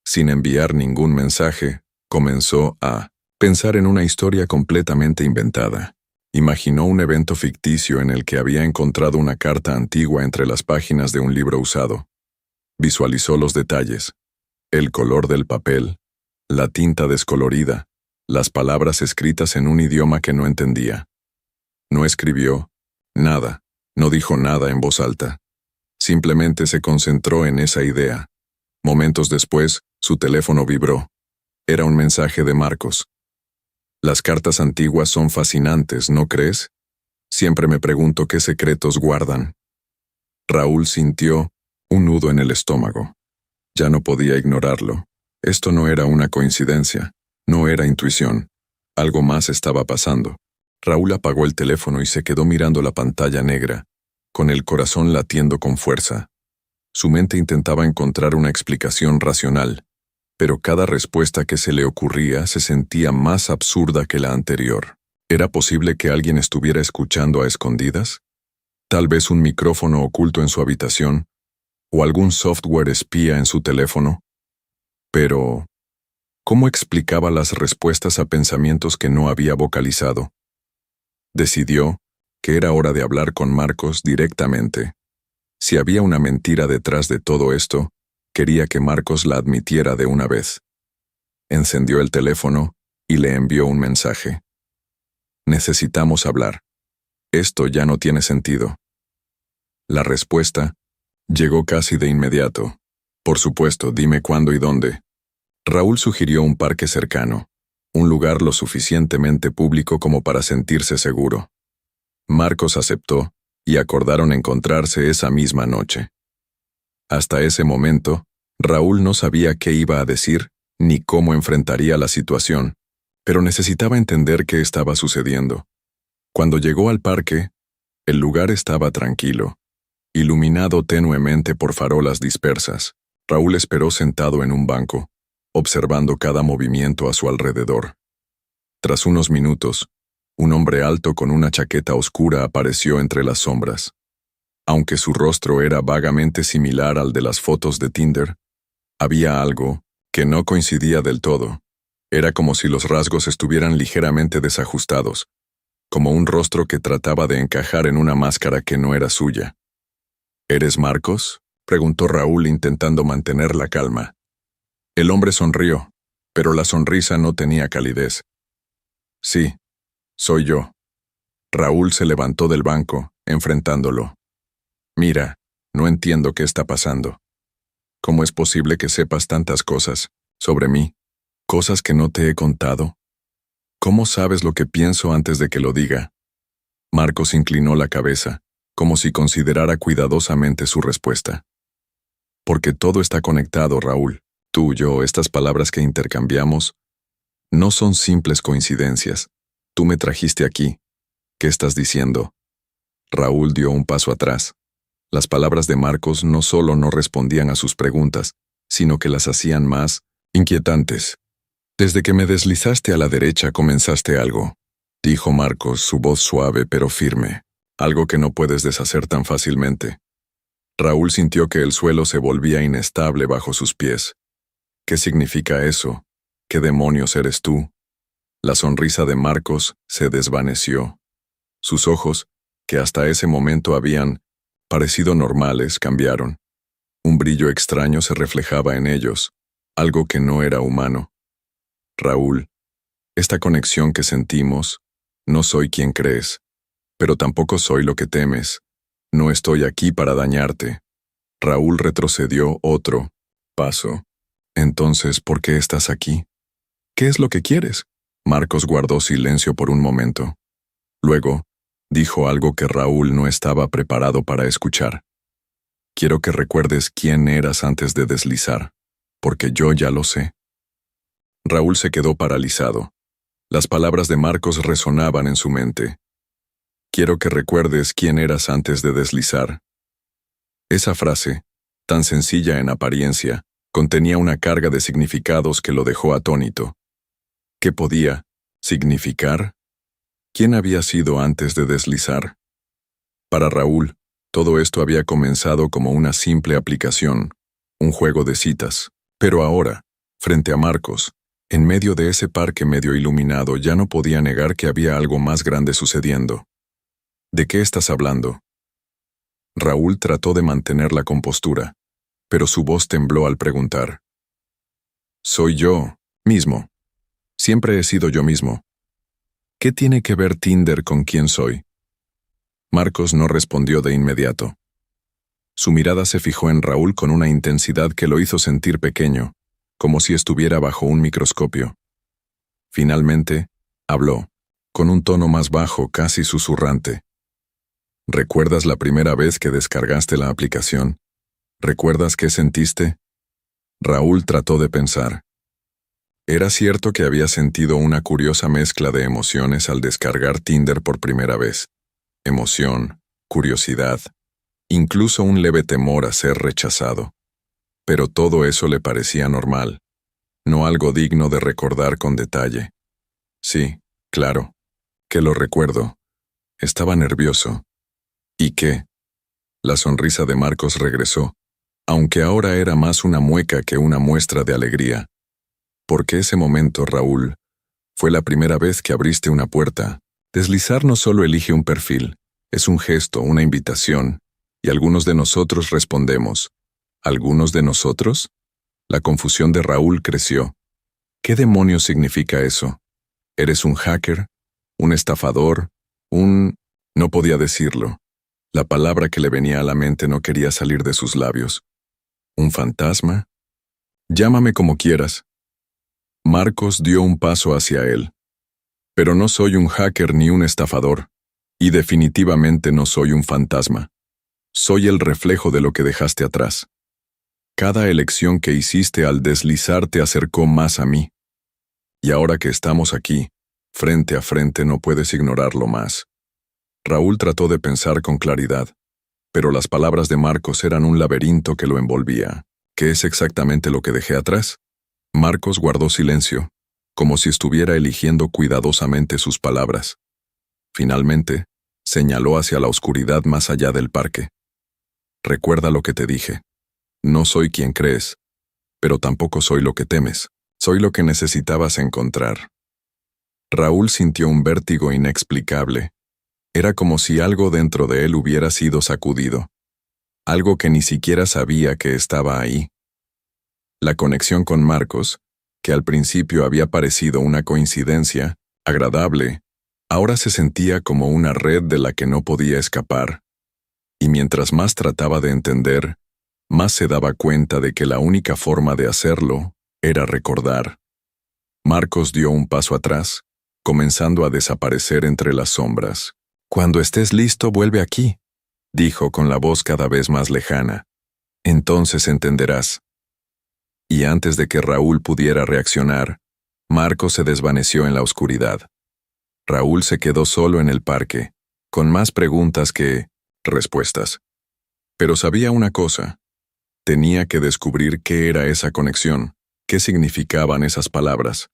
Sin enviar ningún mensaje, comenzó a pensar en una historia completamente inventada. Imaginó un evento ficticio en el que había encontrado una carta antigua entre las páginas de un libro usado. Visualizó los detalles, el color del papel, la tinta descolorida, las palabras escritas en un idioma que no entendía. No escribió nada, no dijo nada en voz alta. Simplemente se concentró en esa idea. Momentos después, su teléfono vibró. Era un mensaje de Marcos. Las cartas antiguas son fascinantes, ¿no crees? Siempre me pregunto qué secretos guardan. Raúl sintió un nudo en el estómago. Ya no podía ignorarlo. Esto no era una coincidencia, no era intuición. Algo más estaba pasando. Raúl apagó el teléfono y se quedó mirando la pantalla negra, con el corazón latiendo con fuerza. Su mente intentaba encontrar una explicación racional, pero cada respuesta que se le ocurría se sentía más absurda que la anterior. ¿Era posible que alguien estuviera escuchando a escondidas? Tal vez un micrófono oculto en su habitación, o algún software espía en su teléfono. Pero, ¿cómo explicaba las respuestas a pensamientos que no había vocalizado? Decidió que era hora de hablar con Marcos directamente. Si había una mentira detrás de todo esto, quería que Marcos la admitiera de una vez. Encendió el teléfono y le envió un mensaje. Necesitamos hablar. Esto ya no tiene sentido. La respuesta llegó casi de inmediato. Por supuesto, dime cuándo y dónde. Raúl sugirió un parque cercano, un lugar lo suficientemente público como para sentirse seguro. Marcos aceptó y acordaron encontrarse esa misma noche. Hasta ese momento, Raúl no sabía qué iba a decir ni cómo enfrentaría la situación, pero necesitaba entender qué estaba sucediendo. Cuando llegó al parque, el lugar estaba tranquilo, iluminado tenuemente por farolas dispersas. Raúl esperó sentado en un banco, observando cada movimiento a su alrededor. Tras unos minutos, un hombre alto con una chaqueta oscura apareció entre las sombras. Aunque su rostro era vagamente similar al de las fotos de Tinder, había algo que no coincidía del todo. Era como si los rasgos estuvieran ligeramente desajustados, como un rostro que trataba de encajar en una máscara que no era suya. ¿Eres Marcos?, preguntó Raúl intentando mantener la calma. El hombre sonrió, pero la sonrisa no tenía calidez. Sí, soy yo. Raúl se levantó del banco, enfrentándolo. Mira, no entiendo qué está pasando. ¿Cómo es posible que sepas tantas cosas sobre mí? ¿Cosas que no te he contado? ¿Cómo sabes lo que pienso antes de que lo diga? Marcos inclinó la cabeza, como si considerara cuidadosamente su respuesta. Porque todo está conectado, Raúl. Tú, yo, estas palabras que intercambiamos, no son simples coincidencias. Tú me trajiste aquí. ¿Qué estás diciendo? Raúl dio un paso atrás. Las palabras de Marcos no solo no respondían a sus preguntas, sino que las hacían más inquietantes. Desde que me deslizaste a la derecha comenzaste algo, dijo Marcos, su voz suave pero firme, algo que no puedes deshacer tan fácilmente. Raúl sintió que el suelo se volvía inestable bajo sus pies. ¿Qué significa eso? ¿Qué demonios eres tú? La sonrisa de Marcos se desvaneció. Sus ojos, que hasta ese momento habían parecido normales, cambiaron. Un brillo extraño se reflejaba en ellos, algo que no era humano. Raúl, esta conexión que sentimos, no soy quien crees, pero tampoco soy lo que temes. No estoy aquí para dañarte. Raúl retrocedió otro paso. Entonces, ¿por qué estás aquí? ¿Qué es lo que quieres? Marcos guardó silencio por un momento. Luego, dijo algo que Raúl no estaba preparado para escuchar. Quiero que recuerdes quién eras antes de deslizar, porque yo ya lo sé. Raúl se quedó paralizado. Las palabras de Marcos resonaban en su mente. Quiero que recuerdes quién eras antes de deslizar. Esa frase, tan sencilla en apariencia, contenía una carga de significados que lo dejó atónito. ¿Qué podía significar? ¿Quién había sido antes de deslizar? Para Raúl, todo esto había comenzado como una simple aplicación, un juego de citas. Pero ahora, frente a Marcos, en medio de ese parque medio iluminado, ya no podía negar que había algo más grande sucediendo. ¿De qué estás hablando? Raúl trató de mantener la compostura, pero su voz tembló al preguntar. Soy yo mismo. Siempre he sido yo mismo. ¿Qué tiene que ver Tinder con quién soy? Marcos no respondió de inmediato. Su mirada se fijó en Raúl con una intensidad que lo hizo sentir pequeño, como si estuviera bajo un microscopio. Finalmente, habló, con un tono más bajo, casi susurrante. ¿Recuerdas la primera vez que descargaste la aplicación? ¿Recuerdas qué sentiste? Raúl trató de pensar. Era cierto que había sentido una curiosa mezcla de emociones al descargar Tinder por primera vez. Emoción, curiosidad, incluso un leve temor a ser rechazado. Pero todo eso le parecía normal, no algo digno de recordar con detalle. Sí, claro, que lo recuerdo. Estaba nervioso. ¿Y qué? La sonrisa de Marcos regresó, aunque ahora era más una mueca que una muestra de alegría. Porque ese momento, Raúl, fue la primera vez que abriste una puerta. Deslizar no solo elige un perfil, es un gesto, una invitación, y algunos de nosotros respondemos. ¿Algunos de nosotros? La confusión de Raúl creció. ¿Qué demonios significa eso? ¿Eres un hacker? ¿Un estafador? No podía decirlo. La palabra que le venía a la mente no quería salir de sus labios. ¿Un fantasma? Llámame como quieras. Marcos dio un paso hacia él. Pero no soy un hacker ni un estafador, y definitivamente no soy un fantasma. Soy el reflejo de lo que dejaste atrás. Cada elección que hiciste al deslizar te acercó más a mí. Y ahora que estamos aquí, frente a frente, no puedes ignorarlo más. Raúl trató de pensar con claridad, pero las palabras de Marcos eran un laberinto que lo envolvía. ¿Qué es exactamente lo que dejé atrás? Marcos guardó silencio, como si estuviera eligiendo cuidadosamente sus palabras. Finalmente, señaló hacia la oscuridad más allá del parque. Recuerda lo que te dije. No soy quien crees, pero tampoco soy lo que temes. Soy lo que necesitabas encontrar. Raúl sintió un vértigo inexplicable. Era como si algo dentro de él hubiera sido sacudido. Algo que ni siquiera sabía que estaba ahí. La conexión con Marcos, que al principio había parecido una coincidencia, agradable, ahora se sentía como una red de la que no podía escapar. Y mientras más trataba de entender, más se daba cuenta de que la única forma de hacerlo era recordar. Marcos dio un paso atrás, comenzando a desaparecer entre las sombras. «Cuando estés listo, vuelve aquí», dijo con la voz cada vez más lejana. «Entonces entenderás». Y antes de que Raúl pudiera reaccionar, Marcos se desvaneció en la oscuridad. Raúl se quedó solo en el parque, con más preguntas que respuestas. Pero sabía una cosa. Tenía que descubrir qué era esa conexión, qué significaban esas palabras.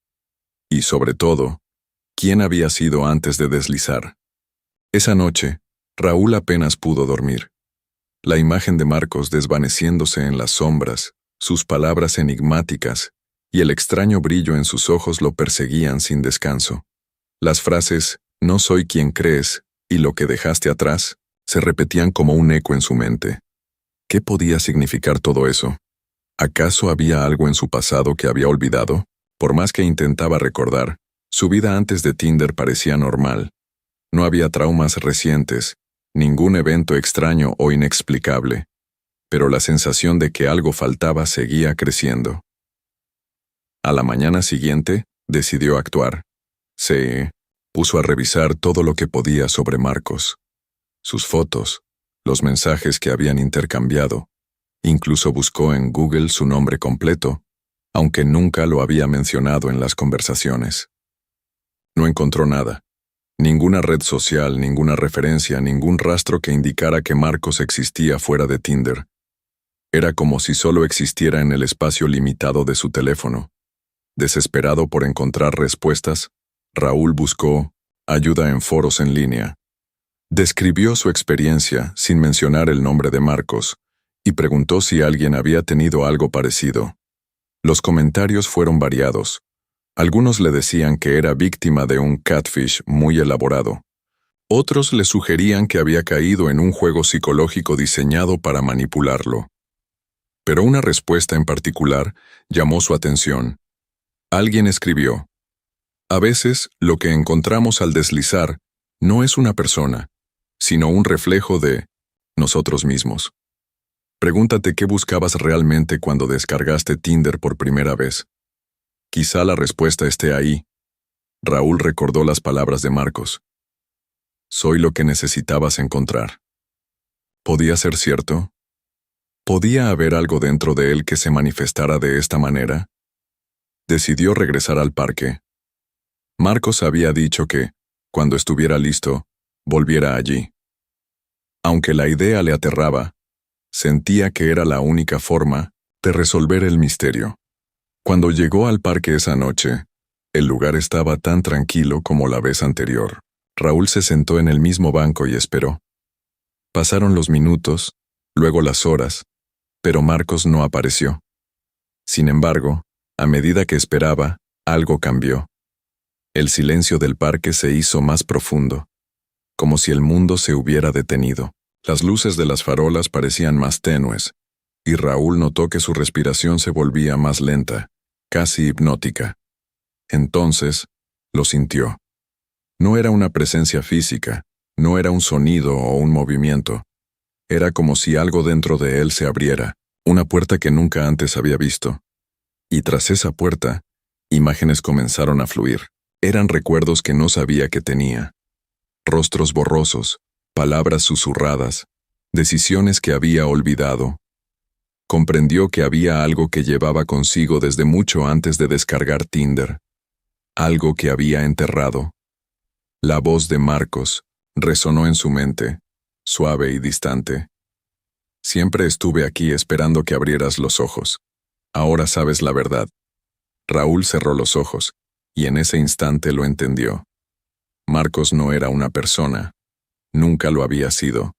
Y sobre todo, quién había sido antes de deslizar. Esa noche, Raúl apenas pudo dormir. La imagen de Marcos desvaneciéndose en las sombras, sus palabras enigmáticas y el extraño brillo en sus ojos lo perseguían sin descanso. Las frases «no soy quien crees» y lo que dejaste atrás se repetían como un eco en su mente. ¿Qué podía significar todo eso? ¿Acaso había algo en su pasado que había olvidado? Por más que intentaba recordar, su vida antes de Tinder parecía normal. No había traumas recientes, ningún evento extraño o inexplicable, pero la sensación de que algo faltaba seguía creciendo. A la mañana siguiente, decidió actuar. Se puso a revisar todo lo que podía sobre Marcos. Sus fotos, los mensajes que habían intercambiado. Incluso buscó en Google su nombre completo, aunque nunca lo había mencionado en las conversaciones. No encontró nada. Ninguna red social, ninguna referencia, ningún rastro que indicara que Marcos existía fuera de Tinder. Era como si solo existiera en el espacio limitado de su teléfono. Desesperado por encontrar respuestas, Raúl buscó ayuda en foros en línea. Describió su experiencia sin mencionar el nombre de Marcos y preguntó si alguien había tenido algo parecido. Los comentarios fueron variados. Algunos le decían que era víctima de un catfish muy elaborado. Otros le sugerían que había caído en un juego psicológico diseñado para manipularlo. Pero una respuesta en particular llamó su atención. Alguien escribió: "A veces lo que encontramos al deslizar no es una persona, sino un reflejo de nosotros mismos". Pregúntate qué buscabas realmente cuando descargaste Tinder por primera vez. Quizá la respuesta esté ahí. Raúl recordó las palabras de Marcos. Soy lo que necesitabas encontrar. ¿Podía ser cierto? ¿Podía haber algo dentro de él que se manifestara de esta manera? Decidió regresar al parque. Marcos había dicho que, cuando estuviera listo, volviera allí. Aunque la idea le aterraba, sentía que era la única forma de resolver el misterio. Cuando llegó al parque esa noche, el lugar estaba tan tranquilo como la vez anterior. Raúl se sentó en el mismo banco y esperó. Pasaron los minutos, luego las horas, pero Marcos no apareció. Sin embargo, a medida que esperaba, algo cambió. El silencio del parque se hizo más profundo, como si el mundo se hubiera detenido. Las luces de las farolas parecían más tenues, y Raúl notó que su respiración se volvía más lenta, casi hipnótica. Entonces, lo sintió. No era una presencia física, no era un sonido o un movimiento. Era como si algo dentro de él se abriera, una puerta que nunca antes había visto. Y tras esa puerta, imágenes comenzaron a fluir. Eran recuerdos que no sabía que tenía. Rostros borrosos, palabras susurradas, decisiones que había olvidado. Comprendió que había algo que llevaba consigo desde mucho antes de descargar Tinder. Algo que había enterrado. La voz de Marcos resonó en su mente, suave y distante. Siempre estuve aquí esperando que abrieras los ojos. Ahora sabes la verdad. Raúl cerró los ojos, y en ese instante lo entendió. Marcos no era una persona. Nunca lo había sido.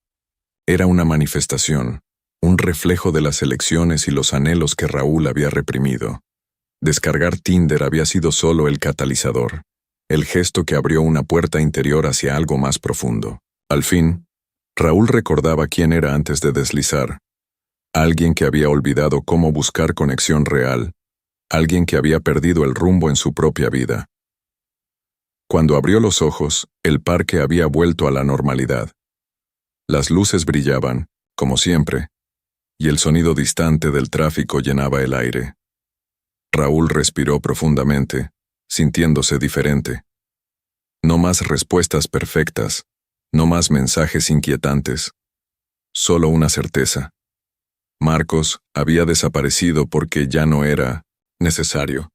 Era una manifestación, un reflejo de las elecciones y los anhelos que Raúl había reprimido. Descargar Tinder había sido solo el catalizador, el gesto que abrió una puerta interior hacia algo más profundo. Al fin, Raúl recordaba quién era antes de deslizar. Alguien que había olvidado cómo buscar conexión real, alguien que había perdido el rumbo en su propia vida. Cuando abrió los ojos, el parque había vuelto a la normalidad. Las luces brillaban, como siempre, y el sonido distante del tráfico llenaba el aire. Raúl respiró profundamente, sintiéndose diferente. No más respuestas perfectas, no más mensajes inquietantes. Solo una certeza. Marcos había desaparecido porque ya no era necesario.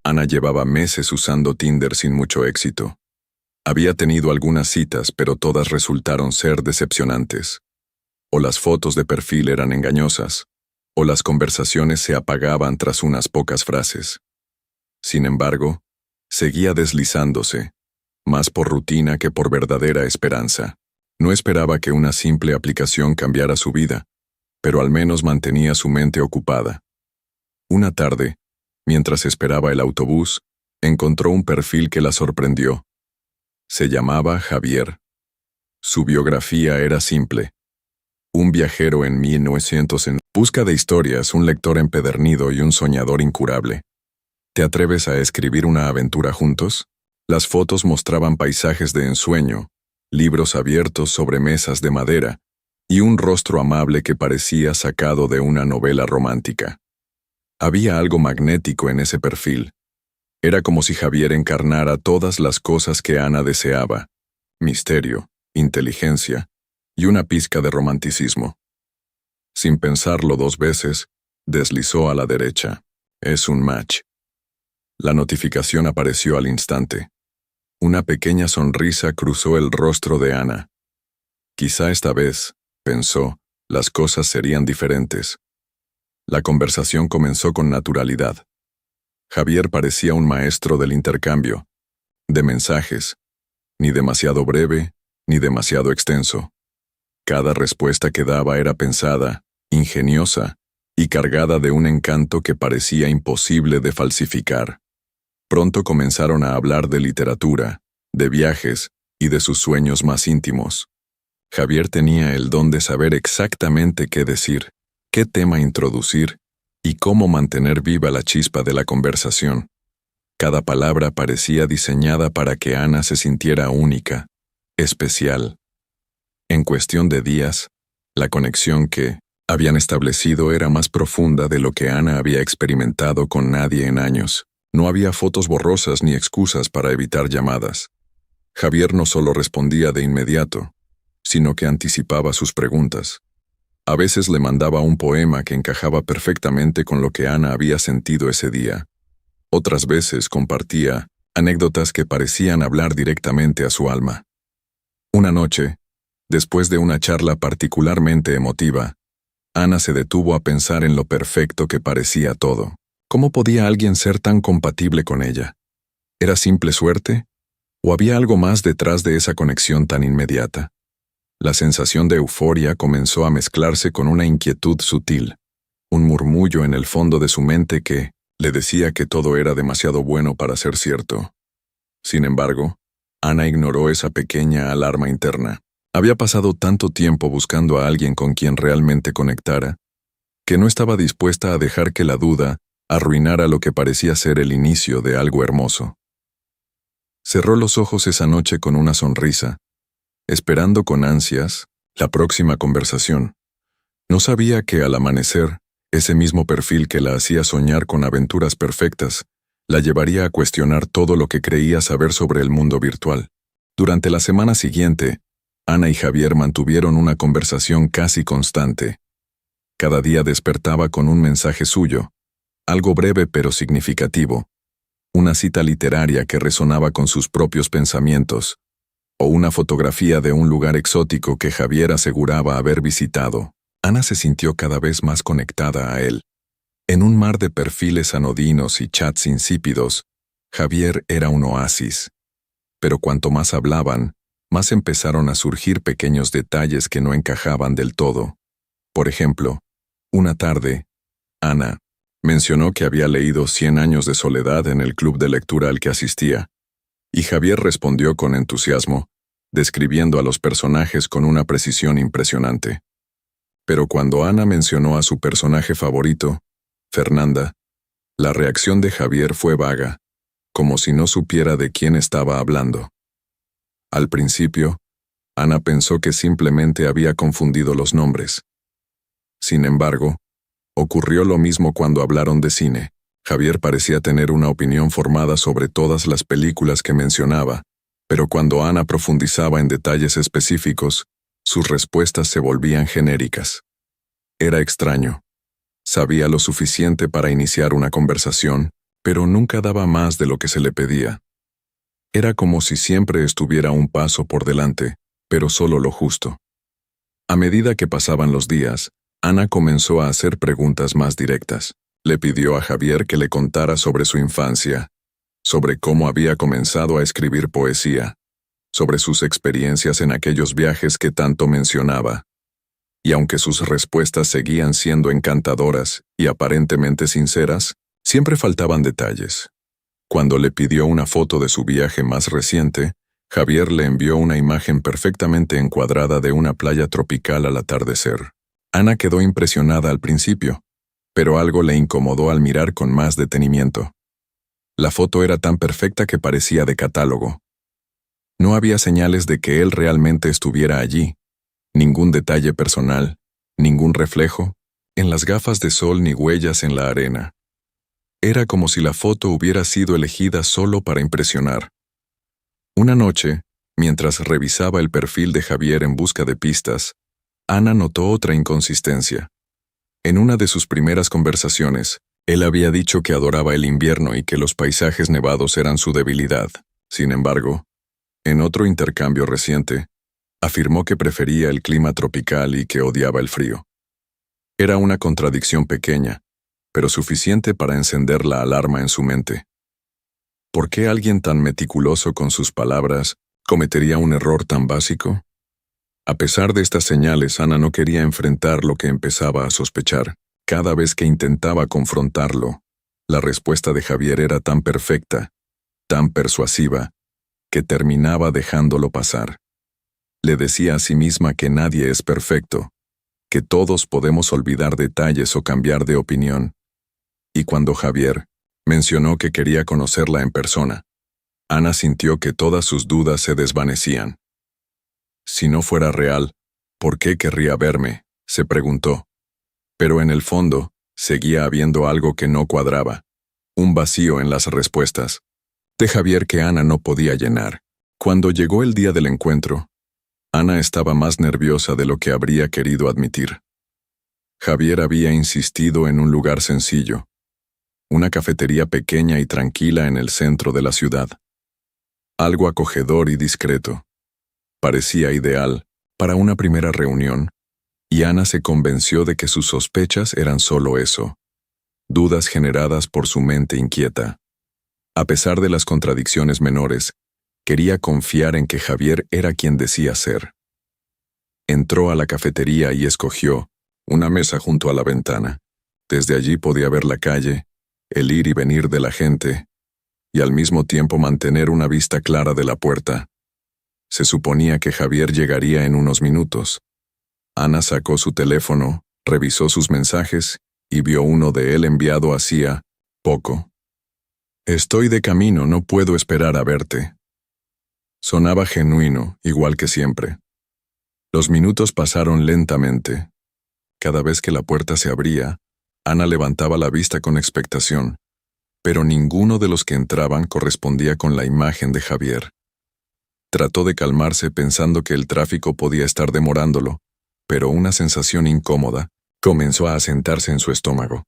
Ana llevaba meses usando Tinder sin mucho éxito. Había tenido algunas citas, pero todas resultaron ser decepcionantes. O las fotos de perfil eran engañosas, o las conversaciones se apagaban tras unas pocas frases. Sin embargo, seguía deslizándose, más por rutina que por verdadera esperanza. No esperaba que una simple aplicación cambiara su vida, pero al menos mantenía su mente ocupada. Una tarde, mientras esperaba el autobús, encontró un perfil que la sorprendió. Se llamaba Javier. Su biografía era simple. Un viajero en 1900 en busca de historias, un lector empedernido y un soñador incurable. ¿Te atreves a escribir una aventura juntos? Las fotos mostraban paisajes de ensueño, libros abiertos sobre mesas de madera, y un rostro amable que parecía sacado de una novela romántica. Había algo magnético en ese perfil. Era como si Javier encarnara todas las cosas que Ana deseaba: misterio, inteligencia y una pizca de romanticismo. Sin pensarlo 2 veces, deslizó a la derecha. Es un match. La notificación apareció al instante. Una pequeña sonrisa cruzó el rostro de Ana. Quizá esta vez, pensó, las cosas serían diferentes. La conversación comenzó con naturalidad. Javier parecía un maestro del intercambio, de mensajes, ni demasiado breve, ni demasiado extenso. Cada respuesta que daba era pensada, ingeniosa, y cargada de un encanto que parecía imposible de falsificar. Pronto comenzaron a hablar de literatura, de viajes y de sus sueños más íntimos. Javier tenía el don de saber exactamente qué decir, qué tema introducir y cómo mantener viva la chispa de la conversación. Cada palabra parecía diseñada para que Ana se sintiera única, especial. En cuestión de días, la conexión que habían establecido era más profunda de lo que Ana había experimentado con nadie en años. No había fotos borrosas ni excusas para evitar llamadas. Javier no solo respondía de inmediato, sino que anticipaba sus preguntas. A veces le mandaba un poema que encajaba perfectamente con lo que Ana había sentido ese día. Otras veces compartía anécdotas que parecían hablar directamente a su alma. Una noche, después de una charla particularmente emotiva, Ana se detuvo a pensar en lo perfecto que parecía todo. ¿Cómo podía alguien ser tan compatible con ella? ¿Era simple suerte? ¿O había algo más detrás de esa conexión tan inmediata? La sensación de euforia comenzó a mezclarse con una inquietud sutil, un murmullo en el fondo de su mente que le decía que todo era demasiado bueno para ser cierto. Sin embargo, Ana ignoró esa pequeña alarma interna. Había pasado tanto tiempo buscando a alguien con quien realmente conectara, que no estaba dispuesta a dejar que la duda arruinara lo que parecía ser el inicio de algo hermoso. Cerró los ojos esa noche con una sonrisa, esperando con ansias la próxima conversación. No sabía que al amanecer, ese mismo perfil que la hacía soñar con aventuras perfectas, la llevaría a cuestionar todo lo que creía saber sobre el mundo virtual. Durante la semana siguiente, Ana y Javier mantuvieron una conversación casi constante. Cada día despertaba con un mensaje suyo, algo breve pero significativo, una cita literaria que resonaba con sus propios pensamientos, o una fotografía de un lugar exótico que Javier aseguraba haber visitado. Ana se sintió cada vez más conectada a él. En un mar de perfiles anodinos y chats insípidos, Javier era un oasis. Pero cuanto más hablaban, más empezaron a surgir pequeños detalles que no encajaban del todo. Por ejemplo, una tarde, Ana mencionó que había leído 100 años de soledad en el club de lectura al que asistía, y Javier respondió con entusiasmo, describiendo a los personajes con una precisión impresionante. Pero cuando Ana mencionó a su personaje favorito, Fernanda, la reacción de Javier fue vaga, como si no supiera de quién estaba hablando. Al principio, Ana pensó que simplemente había confundido los nombres. Sin embargo, ocurrió lo mismo cuando hablaron de cine. Javier parecía tener una opinión formada sobre todas las películas que mencionaba, pero cuando Ana profundizaba en detalles específicos, sus respuestas se volvían genéricas. Era extraño. Sabía lo suficiente para iniciar una conversación, pero nunca daba más de lo que se le pedía. Era como si siempre estuviera un paso por delante, pero solo lo justo. A medida que pasaban los días, Ana comenzó a hacer preguntas más directas. Le pidió a Javier que le contara sobre su infancia, sobre cómo había comenzado a escribir poesía, sobre sus experiencias en aquellos viajes que tanto mencionaba. Y aunque sus respuestas seguían siendo encantadoras y aparentemente sinceras, siempre faltaban detalles. Cuando le pidió una foto de su viaje más reciente, Javier le envió una imagen perfectamente encuadrada de una playa tropical al atardecer. Ana quedó impresionada al principio, pero algo le incomodó al mirar con más detenimiento. La foto era tan perfecta que parecía de catálogo. No había señales de que él realmente estuviera allí, ningún detalle personal, ningún reflejo, en las gafas de sol ni huellas en la arena. Era como si la foto hubiera sido elegida solo para impresionar. Una noche, mientras revisaba el perfil de Javier en busca de pistas, Ana notó otra inconsistencia. En una de sus primeras conversaciones, él había dicho que adoraba el invierno y que los paisajes nevados eran su debilidad. Sin embargo, en otro intercambio reciente, afirmó que prefería el clima tropical y que odiaba el frío. Era una contradicción pequeña, pero suficiente para encender la alarma en su mente. ¿Por qué alguien tan meticuloso con sus palabras cometería un error tan básico? A pesar de estas señales, Ana no quería enfrentar lo que empezaba a sospechar. Cada vez que intentaba confrontarlo, la respuesta de Javier era tan perfecta, tan persuasiva, que terminaba dejándolo pasar. Le decía a sí misma que nadie es perfecto, que todos podemos olvidar detalles o cambiar de opinión. Y cuando Javier mencionó que quería conocerla en persona, Ana sintió que todas sus dudas se desvanecían. Si no fuera real, ¿por qué querría verme?, se preguntó. Pero en el fondo, seguía habiendo algo que no cuadraba, un vacío en las respuestas de Javier que Ana no podía llenar. Cuando llegó el día del encuentro, Ana estaba más nerviosa de lo que habría querido admitir. Javier había insistido en un lugar sencillo, una cafetería pequeña y tranquila en el centro de la ciudad. Algo acogedor y discreto. Parecía ideal para una primera reunión, y Ana se convenció de que sus sospechas eran solo eso, dudas generadas por su mente inquieta. A pesar de las contradicciones menores, quería confiar en que Javier era quien decía ser. Entró a la cafetería y escogió una mesa junto a la ventana. Desde allí podía ver la calle, el ir y venir de la gente, y al mismo tiempo mantener una vista clara de la puerta. Se suponía que Javier llegaría en unos minutos. Ana sacó su teléfono, revisó sus mensajes y vio uno de él enviado hacía poco. «Estoy de camino, no puedo esperar a verte». Sonaba genuino, igual que siempre. Los minutos pasaron lentamente. Cada vez que la puerta se abría, Ana levantaba la vista con expectación, pero ninguno de los que entraban correspondía con la imagen de Javier. Trató de calmarse pensando que el tráfico podía estar demorándolo, pero una sensación incómoda comenzó a asentarse en su estómago.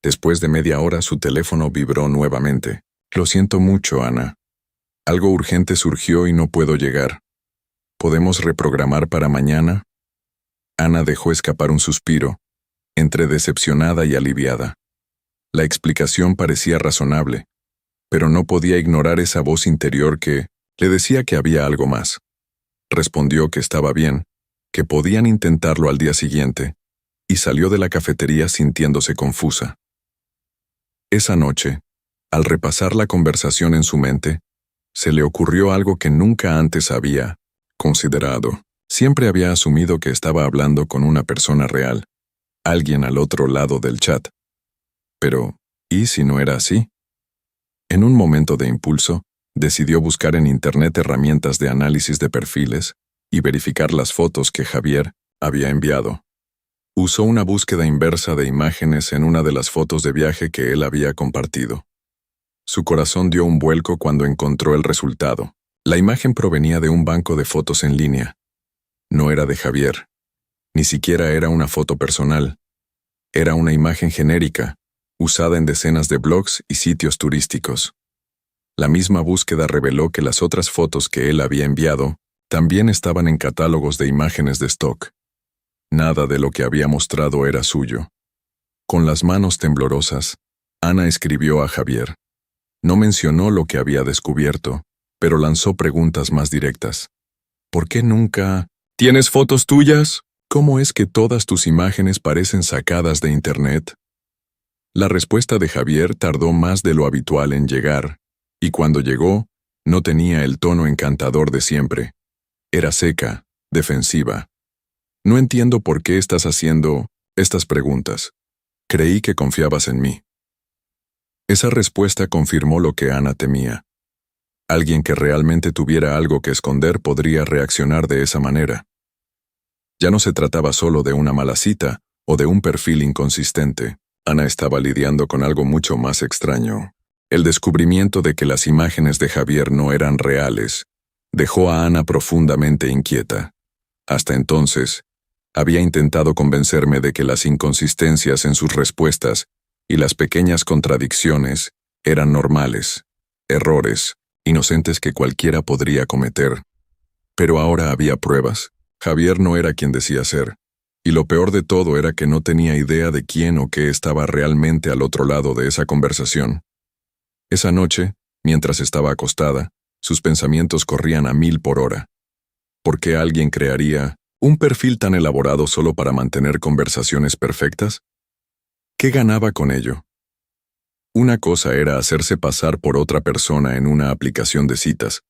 Después de media hora su teléfono vibró nuevamente. «Lo siento mucho, Ana. Algo urgente surgió y no puedo llegar. ¿Podemos reprogramar para mañana?» Ana dejó escapar un suspiro, entre decepcionada y aliviada. La explicación parecía razonable, pero no podía ignorar esa voz interior que le decía que había algo más. Respondió que estaba bien, que podían intentarlo al día siguiente, y salió de la cafetería sintiéndose confusa. Esa noche, al repasar la conversación en su mente, se le ocurrió algo que nunca antes había considerado. Siempre había asumido que estaba hablando con una persona real, alguien al otro lado del chat. Pero, ¿y si no era así? En un momento de impulso, decidió buscar en Internet herramientas de análisis de perfiles y verificar las fotos que Javier había enviado. Usó una búsqueda inversa de imágenes en una de las fotos de viaje que él había compartido. Su corazón dio un vuelco cuando encontró el resultado. La imagen provenía de un banco de fotos en línea. No era de Javier. Ni siquiera era una foto personal. Era una imagen genérica, usada en decenas de blogs y sitios turísticos. La misma búsqueda reveló que las otras fotos que él había enviado también estaban en catálogos de imágenes de stock. Nada de lo que había mostrado era suyo. Con las manos temblorosas, Ana escribió a Javier. No mencionó lo que había descubierto, pero lanzó preguntas más directas. ¿Por qué nunca? ¿Tienes fotos tuyas? ¿Cómo es que todas tus imágenes parecen sacadas de Internet? La respuesta de Javier tardó más de lo habitual en llegar, Y cuando llegó, no tenía el tono encantador de siempre. Era seca, defensiva. No entiendo por qué estás haciendo estas preguntas. Creí que confiabas en mí. Esa respuesta confirmó lo que Ana temía. Alguien que realmente tuviera algo que esconder podría reaccionar de esa manera. Ya no se trataba solo de una mala cita o de un perfil inconsistente. Ana estaba lidiando con algo mucho más extraño. El descubrimiento de que las imágenes de Javier no eran reales dejó a Ana profundamente inquieta. Hasta entonces, había intentado convencerme de que las inconsistencias en sus respuestas y las pequeñas contradicciones eran normales, errores inocentes que cualquiera podría cometer. Pero ahora había pruebas. Javier no era quien decía ser, y lo peor de todo era que no tenía idea de quién o qué estaba realmente al otro lado de esa conversación. Esa noche, mientras estaba acostada, sus pensamientos corrían a 1000 por hora. ¿Por qué alguien crearía un perfil tan elaborado solo para mantener conversaciones perfectas? ¿Qué ganaba con ello? Una cosa era hacerse pasar por otra persona en una aplicación de citas,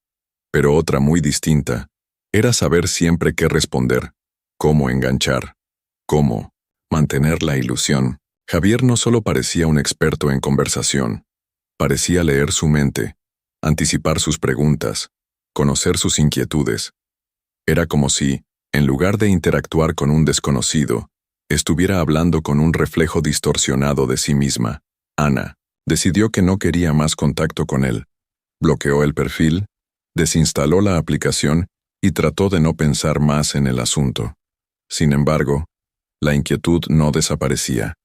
pero otra muy distinta era saber siempre qué responder, cómo enganchar, cómo mantener la ilusión. Javier no solo parecía un experto en conversación, parecía leer su mente, anticipar sus preguntas, conocer sus inquietudes. Era como si, en lugar de interactuar con un desconocido, estuviera hablando con un reflejo distorsionado de sí misma. Ana decidió que no quería más contacto con él. Bloqueó el perfil, desinstaló la aplicación y trató de no pensar más en el asunto. Sin embargo, la inquietud no desaparecía.